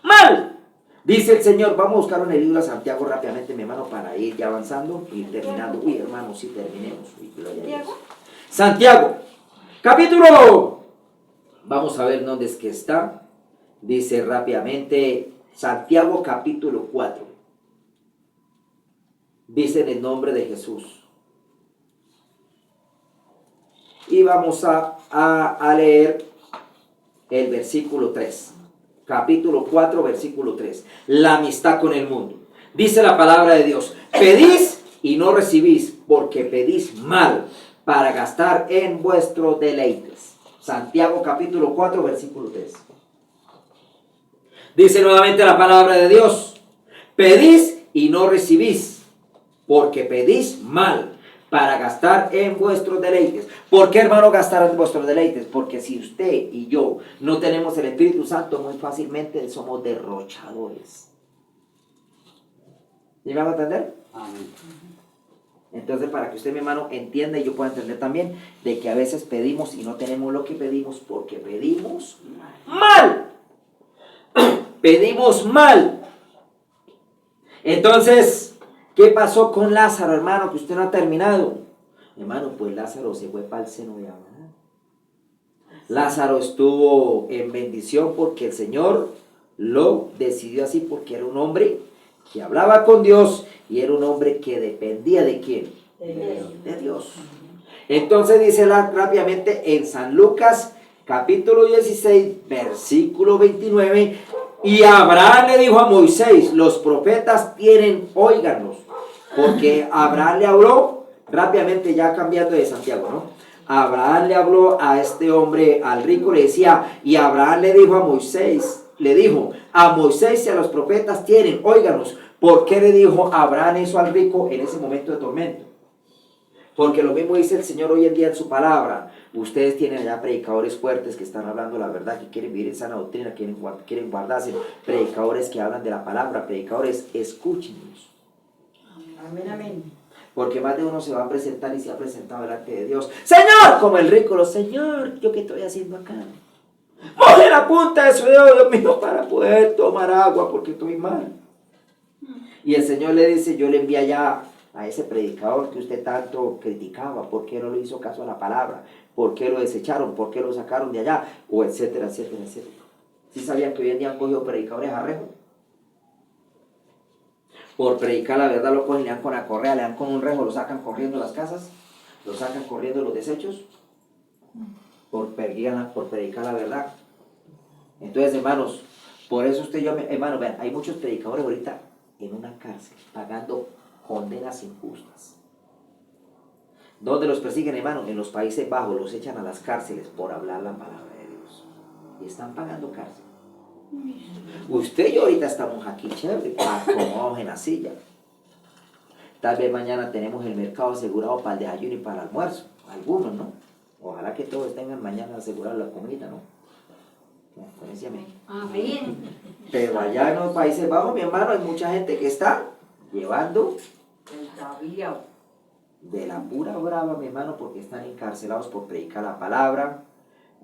Speaker 1: mal. Dice el Señor, vamos a buscar en el libro de Santiago rápidamente, mi hermano, para ir ya avanzando y terminando. Uy, hermano, sí terminemos. Uy, gloria a Dios. Santiago, capítulo, vamos a ver dónde es que está. Dice rápidamente, Santiago capítulo 4. Dice en el nombre de Jesús. Y vamos a leer el versículo 3. Capítulo 4, versículo 3. La amistad con el mundo. Dice la palabra de Dios. Pedís y no recibís, porque pedís mal, para gastar en vuestros deleites. Santiago capítulo 4, versículo 3. Dice nuevamente la palabra de Dios. Pedís y no recibís, porque pedís mal, para gastar en vuestros deleites. ¿Por qué, hermano, gastar en vuestros deleites? Porque si usted y yo no tenemos el Espíritu Santo, muy fácilmente somos derrochadores. ¿Sí me van a entender?
Speaker 3: Amén.
Speaker 1: Entonces, para que usted, mi hermano, entienda y yo pueda entender también, de que a veces pedimos y no tenemos lo que pedimos porque pedimos mal. Pedimos mal. Entonces, ¿qué pasó con Lázaro, hermano? Que usted no ha terminado. Hermano, pues Lázaro se fue para el seno de Abraham. Lázaro estuvo en bendición porque el Señor lo decidió así, porque era un hombre que hablaba con Dios y era un hombre que dependía de ¿quién? De Dios. Entonces dice rápidamente en San Lucas capítulo 16 versículo 29, y Abraham le dijo a Moisés, los profetas tienen, óiganlos, porque Abraham le habló, rápidamente ya cambiando de Santiago, ¿no? Abraham le habló a este hombre, al rico, le decía, y Abraham le dijo a Moisés, a Moisés y a los profetas tienen, óiganos. ¿Por qué le dijo Abraham eso al rico en ese momento de tormento? Porque lo mismo dice el Señor hoy en día en su palabra. Ustedes tienen allá predicadores fuertes que están hablando la verdad, que quieren vivir en sana doctrina, quieren guardarse. Predicadores que hablan de la palabra, predicadores, escúchenlos.
Speaker 2: Amén, amén.
Speaker 1: Porque más de uno se va a presentar y se ha presentado delante de Dios. Señor, como el rico, Señor, ¿yo qué estoy haciendo acá? Moje la punta de su dedo, Dios mío, para poder tomar agua porque estoy mal. Y el Señor le dice, yo le envié allá a ese predicador que usted tanto criticaba, ¿por qué no le hizo caso a la palabra? ¿Por qué lo desecharon? ¿Por qué lo sacaron de allá? O etcétera, etcétera, etcétera. ¿Sí sabían que hoy en día han cogido predicadores a rejo? Por predicar la verdad lo cogen, le dan con la correa, le dan con un rejo, lo sacan corriendo las casas, lo sacan corriendo los desechos, por predicar la verdad. Entonces, hermanos, por eso hermano, vean, hay muchos predicadores ahorita en una cárcel, pagando condenas injustas. ¿Dónde los persiguen, hermano? En los Países Bajos los echan a las cárceles por hablar la palabra de Dios. Y están pagando cárcel. Usted y yo ahorita estamos aquí chévere, acomodados en la silla. Tal vez mañana tenemos el mercado asegurado para el desayuno y para el almuerzo. Algunos, ¿no? Ojalá que todos tengan mañana asegurado la comida, ¿no?
Speaker 4: Amén.
Speaker 1: Pero allá en los Países Bajos, mi hermano, hay mucha gente que está llevando de la pura brava, mi hermano, porque están encarcelados por predicar la palabra.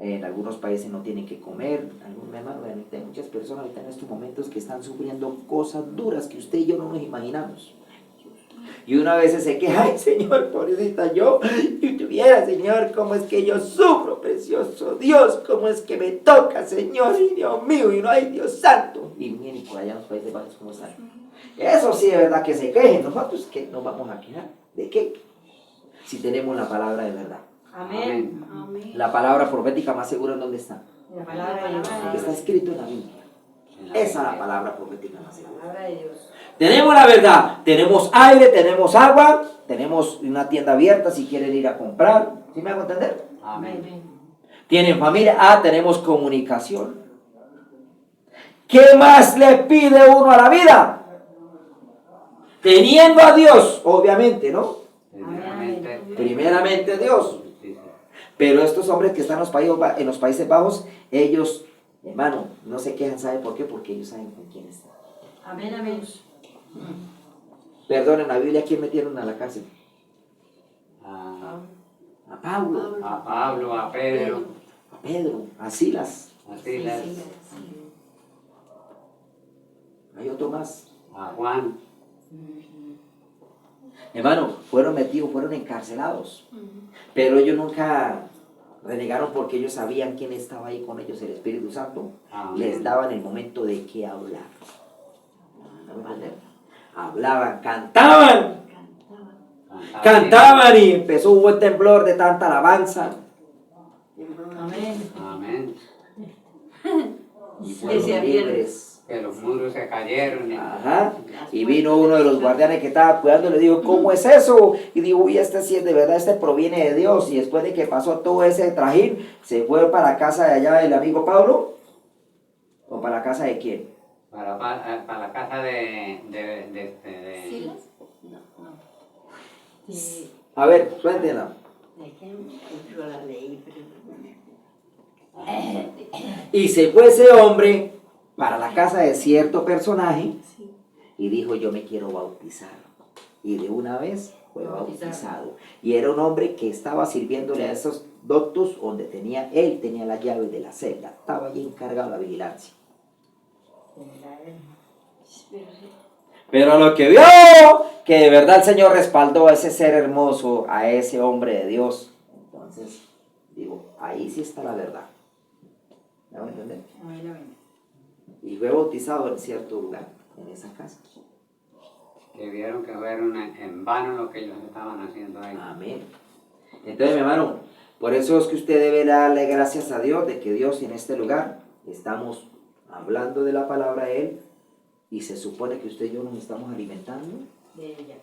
Speaker 1: En algunos países no tienen que comer. Mi hermano, hay muchas personas ahorita en estos momentos que están sufriendo cosas duras que usted y yo no nos imaginamos. Y una vez se queja, ay Señor, pobrecita yo, si tuviera, Señor, cómo es que yo sufro, precioso Dios, cómo es que me toca, Señor, y Dios mío, y no hay Dios santo. Y miren, por allá en los Países Bajos, ¿cómo están? Eso sí es verdad que se quejen, nosotros que nos vamos a quejar. ¿De qué? Si tenemos la palabra de verdad.
Speaker 4: Amén.
Speaker 2: Amén.
Speaker 1: La palabra profética más segura, ¿en dónde está?
Speaker 4: La palabra de Dios.
Speaker 1: Está escrito en la Biblia. Esa es la palabra profética más segura.
Speaker 4: La palabra de Dios.
Speaker 1: Tenemos la verdad, tenemos aire, tenemos agua, tenemos una tienda abierta si quieren ir a comprar. ¿Sí me hago entender?
Speaker 3: Amén.
Speaker 1: Tienen familia, tenemos comunicación. ¿Qué más le pide uno a la vida? Teniendo a Dios, obviamente, ¿no?
Speaker 3: Primeramente.
Speaker 1: Primeramente Dios. Pero estos hombres que están en los Países Bajos, ellos, hermano, no se quejan, ¿sabe por qué? Porque ellos saben con quién están.
Speaker 4: Amén, amén.
Speaker 1: Perdón, en la Biblia, ¿a quién metieron a la cárcel?
Speaker 3: A
Speaker 1: A Pablo,
Speaker 3: Pablo, a Pedro,
Speaker 1: a Pedro, a Silas.
Speaker 3: a Silas,
Speaker 1: Hay otro más.
Speaker 3: a Juan.
Speaker 1: Hermano, fueron metidos, fueron encarcelados. Pero ellos nunca renegaron porque ellos sabían quién estaba ahí con ellos, el Espíritu Santo.
Speaker 3: Amén.
Speaker 1: Les daban el momento de que hablar. ¿No me entienden? Hablaban, cantaban y empezó un buen temblor de tanta alabanza.
Speaker 4: Amén.
Speaker 3: Amén.
Speaker 1: Y
Speaker 4: Se
Speaker 1: fueron
Speaker 4: abrieron.
Speaker 1: libres.
Speaker 3: Que los muros se cayeron.
Speaker 1: Ajá. Y vino uno de los guardianes que estaba cuidando y le dijo, ¿cómo es eso? Y dijo, uy, este sí es de verdad, este proviene de Dios. Y después de que pasó todo ese trajín, se fue para la casa de allá del amigo Pablo. ¿O para la casa de quién?
Speaker 3: Para la casa de
Speaker 4: ¿Silas? No, no. Sí.
Speaker 1: A ver, suéltenla.
Speaker 4: ¿De quién? Yo la leí, pero...
Speaker 1: Y se fue ese hombre para la casa de cierto personaje y dijo, yo me quiero bautizar. Y de una vez fue bautizado. Y era un hombre que estaba sirviéndole a esos doctos donde él tenía la llave de la celda. Estaba allí encargado de la vigilancia. Pero lo que vio, que de verdad el Señor respaldó a ese ser hermoso, a ese hombre de Dios. Entonces, digo, ahí sí está la verdad. ¿Me van a entender?
Speaker 4: Amén, amén.
Speaker 1: Y fue bautizado en cierto lugar, en esa casa.
Speaker 3: que vieron que fueron en vano lo que ellos estaban haciendo ahí.
Speaker 1: Amén. Entonces, mi hermano, por eso es que usted debe darle gracias a Dios de que Dios en este lugar estamos hablando de la palabra de Él y se supone que usted y yo nos estamos alimentando
Speaker 4: De ella.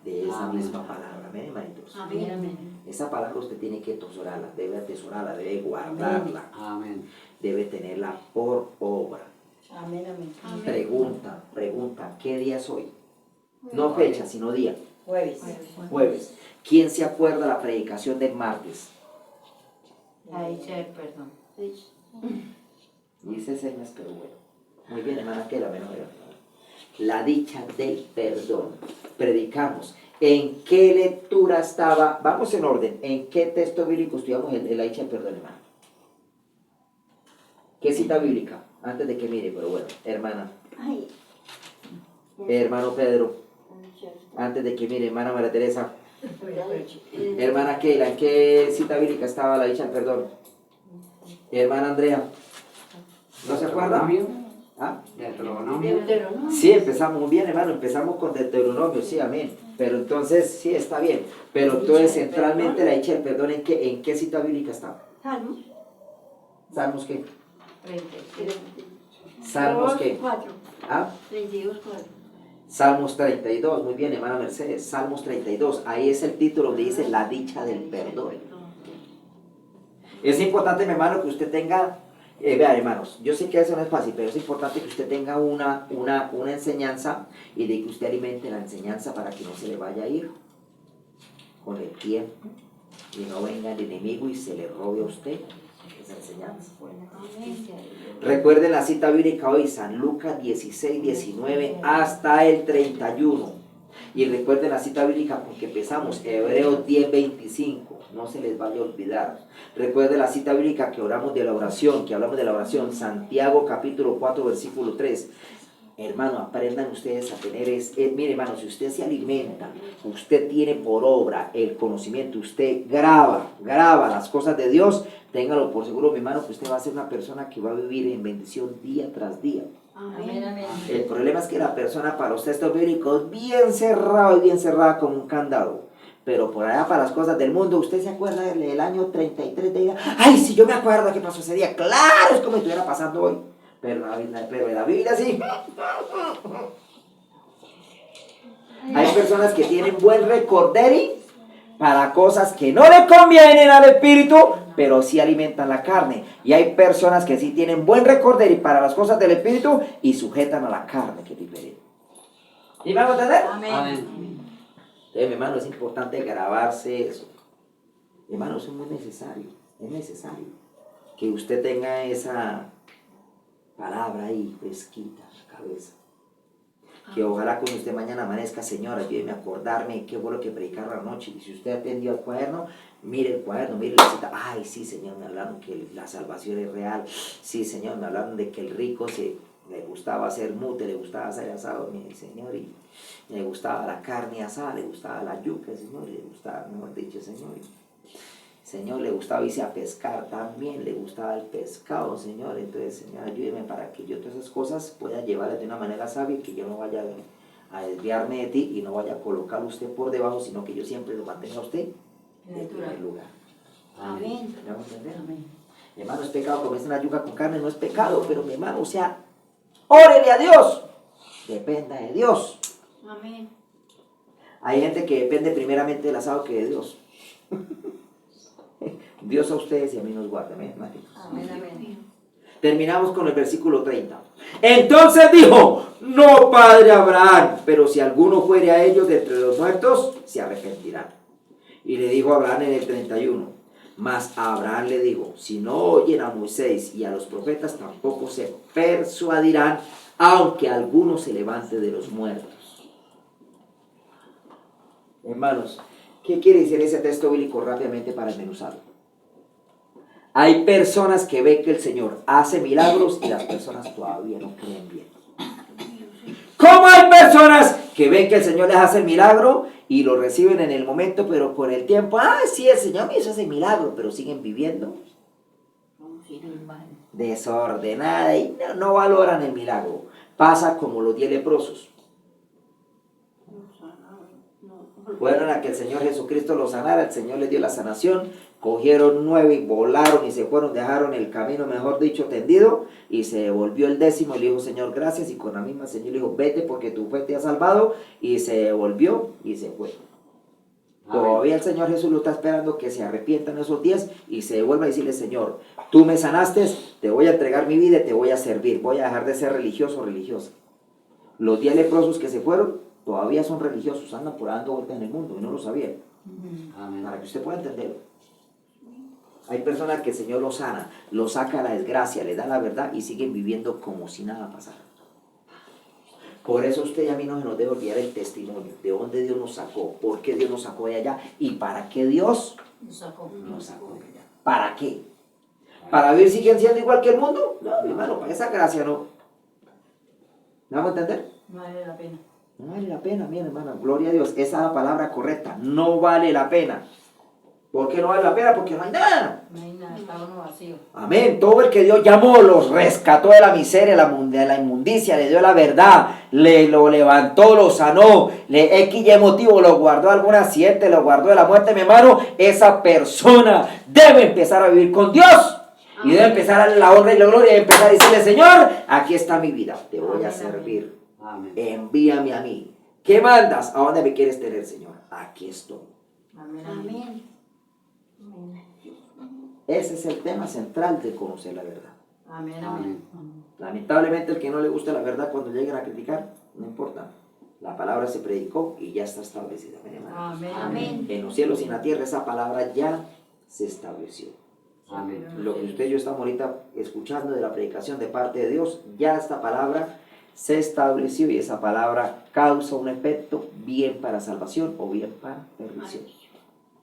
Speaker 1: de esa
Speaker 3: Amén.
Speaker 1: misma palabra. Amén, hermanitos.
Speaker 4: Amén, amén.
Speaker 1: Esa palabra usted tiene que atesorarla, debe guardarla,
Speaker 3: Amén.
Speaker 1: debe tenerla por obra.
Speaker 4: Amén, amén.
Speaker 1: Pregunta, ¿qué día es hoy? No fecha, sino día.
Speaker 4: Jueves.
Speaker 1: Jueves. ¿Quién se acuerda la predicación del martes?
Speaker 4: La dicha del perdón.
Speaker 1: Dice señas, pero bueno. Muy bien, hermana, que la menos era. La dicha del perdón. Predicamos. ¿En qué lectura estaba? Vamos en orden. ¿En qué texto bíblico estudiamos la dicha del perdón, hermano? ¿Qué cita bíblica? Antes de que mire, pero bueno, hermana.
Speaker 2: Ay.
Speaker 1: Hermano Pedro. Antes de que mire, hermana María Teresa. Hermana Keila, ¿en qué cita bíblica estaba la dicha del perdón? Hermana Andrea. ¿No se acuerda?
Speaker 3: Deuteronomio.
Speaker 1: ¿Ah?
Speaker 3: Deuteronomio.
Speaker 1: Sí, empezamos muy bien, hermano, empezamos con Deuteronomio, sí, amén. Pero entonces, sí, está bien. Pero entonces, centralmente, la dicha del perdón, ¿en qué cita bíblica está?
Speaker 2: Salmos.
Speaker 1: ¿Salmos qué?
Speaker 4: 33.
Speaker 1: ¿Salmos qué?
Speaker 2: 4.
Speaker 1: ¿Ah?
Speaker 2: 32, 4.
Speaker 1: Salmos 32, muy bien, hermana Mercedes. Salmos 32, ahí es el título donde dice la dicha del perdón. Es importante, mi hermano, que usted tenga, vean, hermanos, yo sé que eso no es fácil, pero es importante que usted tenga una enseñanza y de que usted alimente la enseñanza para que no se le vaya a ir con el tiempo y no venga el enemigo y se le robe a usted esa enseñanza. Recuerden la cita bíblica hoy, San Lucas 16, 19 hasta el 31. Y recuerden la cita bíblica porque empezamos, Hebreos 10, 25. No se les vaya a olvidar. Recuerden la cita bíblica que oramos de la oración, que hablamos de la oración, Santiago capítulo 4, versículo 3. Hermano, aprendan ustedes a tener, mire hermano, si usted se alimenta, usted tiene por obra el conocimiento, usted graba las cosas de Dios, téngalo por seguro, mi hermano, que usted va a ser una persona que va a vivir en bendición día tras día.
Speaker 4: Amén, amén.
Speaker 1: El problema es que la persona para los textos bíblicos bien cerrado y bien cerrada como un candado. Pero por allá para las cosas del mundo, ¿usted se acuerda del año 33 de ella? ¡Ay, sí, yo me acuerdo que pasó ese día! ¡Claro! Es como si estuviera pasando hoy. Pero en la Biblia sí. Hay personas que tienen buen recorderi para cosas que no le convienen al espíritu, pero sí alimentan la carne. Y hay personas que sí tienen buen recorderi para las cosas del espíritu y sujetan a la carne, que es diferente. ¿Y me van a entender?
Speaker 3: Amén.
Speaker 1: Entonces, mi hermano, es importante grabarse eso. Mi hermano, eso es muy necesario. Es necesario que usted tenga esa palabra ahí fresquita en la cabeza. Que ojalá con usted mañana amanezca, Señor, ayúdeme a acordarme qué fue lo que predicaron anoche. Y si usted atendió al cuaderno, mire el cuaderno, mire la cita. Ay, sí, Señor, me hablaron que la salvación es real. Sí, Señor, me hablaron de que el rico le gustaba hacer mute, le gustaba hacer asado, mi Señor, y le gustaba la carne asada, le gustaba la yuca, Señor, le gustaba, mejor dicho, Señor, le gustaba irse a pescar también, le gustaba el pescado, Señor. Entonces, Señor, ayúdeme para que yo todas esas cosas pueda llevarlas de una manera sabia y que yo no vaya a desviarme de ti y no vaya a colocarlo usted por debajo, sino que yo siempre lo mantenga a usted en el primer lugar.
Speaker 2: Amén.
Speaker 1: ¿Me vamos a entender?
Speaker 4: Amén.
Speaker 1: Mi hermano, es pecado comerse una yuca con carne, no es pecado, pero mi hermano, o sea, órele a Dios, dependa de Dios.
Speaker 2: Amén.
Speaker 1: Hay gente que depende primeramente del asado que de Dios. Dios a ustedes y a mí nos guarda. Amén.
Speaker 4: Amén, amén.
Speaker 1: Terminamos con el versículo 30. Entonces dijo, no, padre Abraham, pero si alguno fuere a ellos de entre los muertos, se arrepentirán. Y le dijo a Abraham en el 31, mas a Abraham le dijo, si no oyen a Moisés y a los profetas, tampoco se persuadirán, aunque alguno se levante de los muertos. Hermanos, ¿qué quiere decir ese texto bíblico rápidamente para desmenuzarlo? Hay personas que ven que el Señor hace milagros y las personas todavía no creen bien. ¿Cómo hay personas que ven que el Señor les hace el milagro y lo reciben en el momento, pero con el tiempo, sí, el Señor me hizo ese milagro, pero siguen viviendo desordenada y no valoran el milagro? Pasa como los 10 leprosos. Fueron a que el Señor Jesucristo los sanara, el Señor les dio la sanación, cogieron 9 y volaron y se fueron, dejaron el camino, mejor dicho, tendido, y se devolvió el 10º y le dijo, Señor, gracias, y con la misma Señor le dijo, vete porque tu fe te ha salvado, y se devolvió y se fue. Todavía el Señor Jesús lo está esperando que se arrepientan esos 10 y se devuelva a decirle, Señor, tú me sanaste, te voy a entregar mi vida y te voy a servir, voy a dejar de ser religioso o religiosa. Los 10 leprosos que se fueron, todavía son religiosos, andan por dando vueltas en el mundo y no lo sabían.
Speaker 3: Amén.
Speaker 1: Para que usted pueda entenderlo. Hay personas que el Señor los sana, los saca a la desgracia, les da la verdad y siguen viviendo como si nada pasara. Por eso usted y a mí no se nos debe olvidar el testimonio, de dónde Dios nos sacó, por qué Dios nos sacó de allá y para qué Dios
Speaker 4: Nos sacó.
Speaker 1: nos sacó de allá. ¿Para qué? ¿Para vivir siguen siendo igual que el mundo? No, mi hermano, para esa gracia no. ¿Me vamos a entender?
Speaker 4: No vale la pena.
Speaker 1: No vale la pena, mi hermano, gloria a Dios, esa es la palabra correcta, no vale la pena. ¿Por qué no vale la pena? Porque no hay nada.
Speaker 4: No hay nada, está uno vacío.
Speaker 1: Amén. Todo el que Dios llamó los rescató de la miseria, de la inmundicia, le dio la verdad, lo levantó, lo sanó, le X y motivo, lo guardó de algún accidente, lo guardó de la muerte, mi hermano. Esa persona debe empezar a vivir con Dios y debe empezar a darle la honra y la gloria y empezar a decirle: Señor, aquí está mi vida, te voy a servir.
Speaker 3: Amén.
Speaker 1: Envíame a mí. ¿Qué mandas? ¿A dónde me quieres tener, Señor? Aquí estoy.
Speaker 4: Amén. Amén.
Speaker 1: Ese es el tema central de conocer la verdad.
Speaker 4: Amén.
Speaker 3: Amén.
Speaker 1: Lamentablemente el que no le gusta la verdad cuando lleguen a criticar, no importa. La palabra se predicó y ya está establecida.
Speaker 4: Amén.
Speaker 2: Amén.
Speaker 1: En los cielos y en la tierra esa palabra ya se estableció.
Speaker 3: Amén.
Speaker 1: Lo que usted y yo estamos ahorita escuchando de la predicación de parte de Dios, ya esta palabra se estableció y esa palabra causa un efecto bien para salvación o bien para perdición.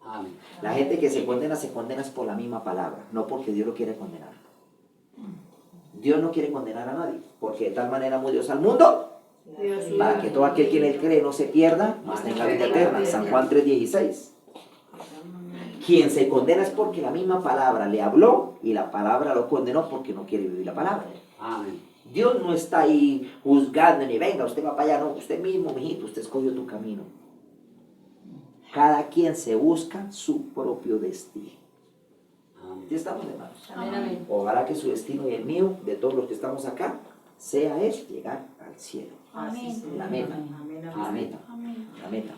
Speaker 3: Amén.
Speaker 1: La gente que se condena es por la misma palabra, no porque Dios lo quiere condenar. Dios no quiere condenar a nadie, porque de tal manera amó Dios al mundo, para que todo aquel que en él cree no se pierda, mas tenga vida eterna. San Juan 3:16. Quien se condena es porque la misma palabra le habló y la palabra lo condenó porque no quiere vivir la palabra.
Speaker 3: Amén.
Speaker 1: Dios no está ahí juzgando ni venga, usted va para allá, no, usted mismo, mijito, usted escogió tu camino. Cada quien se busca su propio destino.
Speaker 3: Amén.
Speaker 1: ¿Sí estamos, hermanos?
Speaker 4: Amén. Amén.
Speaker 1: Ojalá que su destino y el mío, de todos los que estamos acá, sea llegar al cielo.
Speaker 2: Amén.
Speaker 1: La meta.
Speaker 4: Amén.
Speaker 1: La
Speaker 4: Amén.
Speaker 1: meta.
Speaker 2: Amén.
Speaker 1: La meta.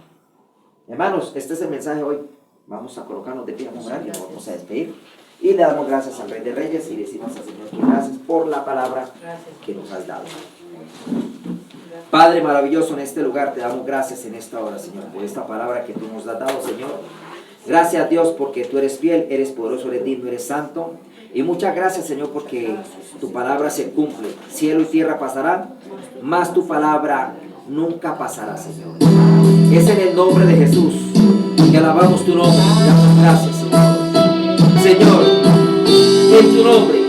Speaker 1: Hermanos, este es el mensaje de hoy. Vamos a colocarnos de pie, vamos a orar y nos vamos a despedir. Y le damos gracias al Rey de Reyes y decimos al Señor que gracias por la palabra
Speaker 4: Gracias.
Speaker 1: que nos has dado. Padre maravilloso, en este lugar te damos gracias en esta hora, Señor, por esta palabra que tú nos has dado, Señor. Gracias a Dios porque tú eres fiel, eres poderoso, eres digno, eres santo. Y muchas gracias, Señor, porque tu palabra se cumple. Cielo y tierra pasarán, mas tu palabra nunca pasará, Señor. Es en el nombre de Jesús que alabamos tu nombre. Te damos gracias, Señor. Señor, en tu nombre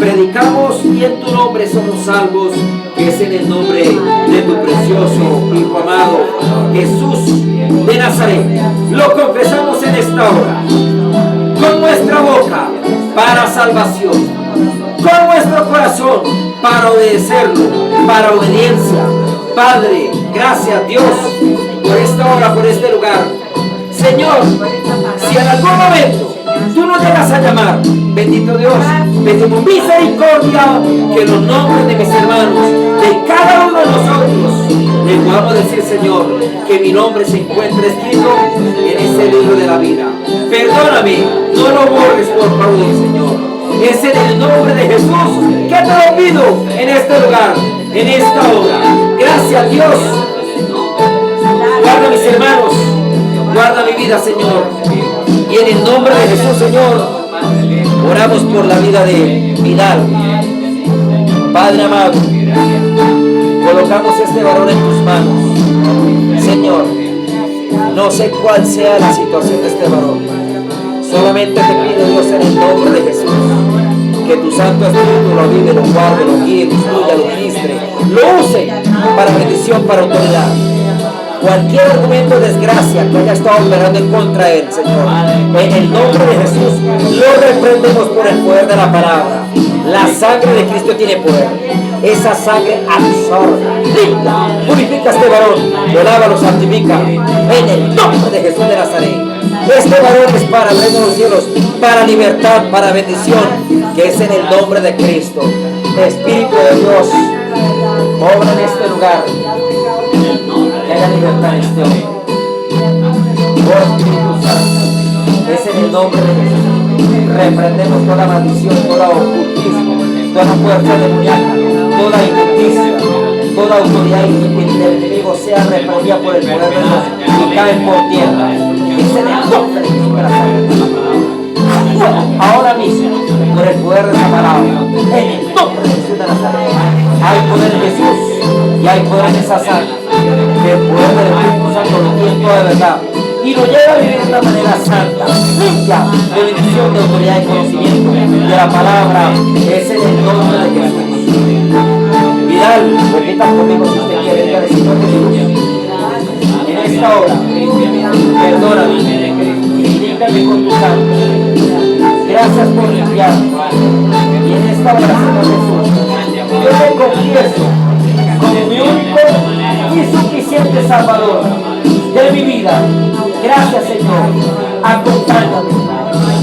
Speaker 1: predicamos y en tu nombre somos salvos, que es en el nombre de tu precioso Hijo amado, Jesús de Nazaret. Lo confesamos en esta hora, con nuestra boca para salvación, con nuestro corazón para obedecerlo, para obediencia. Padre, gracias Dios por esta hora, por este lugar. Señor, si en algún momento tú nos llegas a llamar, bendito Dios, pedimos misericordia que los nombres de mis hermanos, de cada uno de nosotros, le podamos decir, Señor, que mi nombre se encuentra escrito en ese libro de la vida. Perdóname, no lo borres, por favor, Señor. Es en el nombre de Jesús que te lo pido en este lugar, en esta hora. Gracias, Dios. Guarda mis hermanos, guarda mi vida, Señor. Y en el nombre de Jesús, Señor, oramos por la vida de Vidal. Padre amado, colocamos este varón en tus manos. Señor, no sé cuál sea la situación de este varón. Solamente te pido, Dios, en el nombre de Jesús, que tu Santo Espíritu lo vive, lo guarde, lo guíe, lo instruya, lo ministre, lo use para bendición, para autoridad. Cualquier argumento de desgracia que haya estado operando en contra de él, Señor, en el nombre de Jesús, lo reprendemos por el poder de la palabra. La sangre de Cristo tiene poder. Esa sangre absorbe, limpia, purifica a este varón, lo lava, lo santifica, en el nombre de Jesús de Nazaret. Este varón es para el reino de los cielos, para libertad, para bendición, que es en el nombre de Cristo. Espíritu de Dios, obra en este lugar. Que haya libertad en este hombre. Oh Espíritu Santo, es en el nombre de Jesús. Reprendemos toda maldición, toda ocultismo, toda fuerza demoníaca, toda injusticia. Toda autoridad del enemigo sea reprendida por el poder de Dios y caen por tierra. Dice en el nombre de Jesús de Nazaret. Ahora mismo, por el poder de esa palabra, en el nombre de Jesús de Nazaret, hay poder en Jesús y hay poder en esa sangre. El poder del Espíritu Santo lo tiene todo de verdad y lo lleva a vivir de una manera santa, limpia, de bendición, de autoridad y conocimiento de la palabra. Es en el nombre de Jesús. Vidal, repita conmigo si usted quiere, diga, Señor Jesús, en esta hora, perdóname y límpiame con tu sangre. Gracias por limpiarme. Y en esta hora, Señor Jesús, yo te confieso como mi único y suficiente Salvador de mi vida. Gracias, Señor. Acompáñame.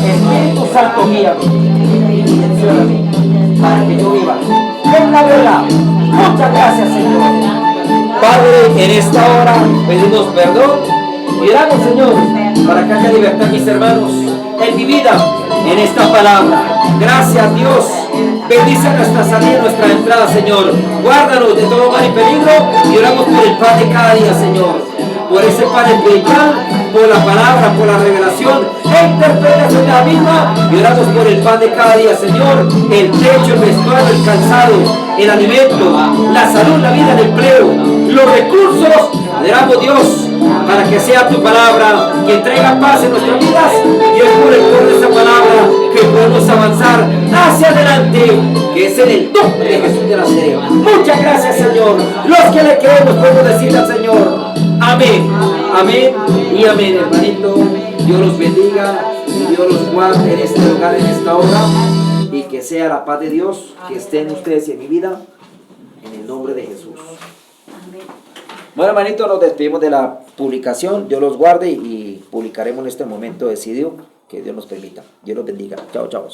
Speaker 1: Espíritu Santo, guíame y direccióname para que yo viva en la verdad. Muchas gracias, Señor. Padre, en esta hora pedimos perdón y oramos, Señor, para que haya libertad, mis hermanos, en mi vida, en esta palabra. Gracias, Dios. Bendice nuestra salida y nuestra entrada, Señor. Guárdanos de todo mal y peligro y oramos por el pan de cada día, Señor. Por ese pan espiritual, por la palabra, por la revelación e interpretación de la misma. Y oramos por el pan de cada día, Señor. El techo, el vestuario, el calzado, el alimento, la salud, la vida, el empleo, los recursos. Oramos, Dios, para que sea tu palabra que traiga paz en nuestras vidas. Y hoy por el poder de esa palabra que podemos avanzar hacia adelante, que es en el nombre de Jesús de Nazaret. Muchas gracias, Señor. Los que le creemos podemos decirle al Señor amén, amén y amén, hermanito. Dios los bendiga y Dios los guarde en este lugar, en esta hora, y que sea la paz de Dios que esté en ustedes y en mi vida, en el nombre de Jesús. Bueno, hermanito, nos despedimos de la publicación. Dios los guarde y publicaremos en este momento decidido que Dios nos permita. Dios los bendiga. Chao, chao.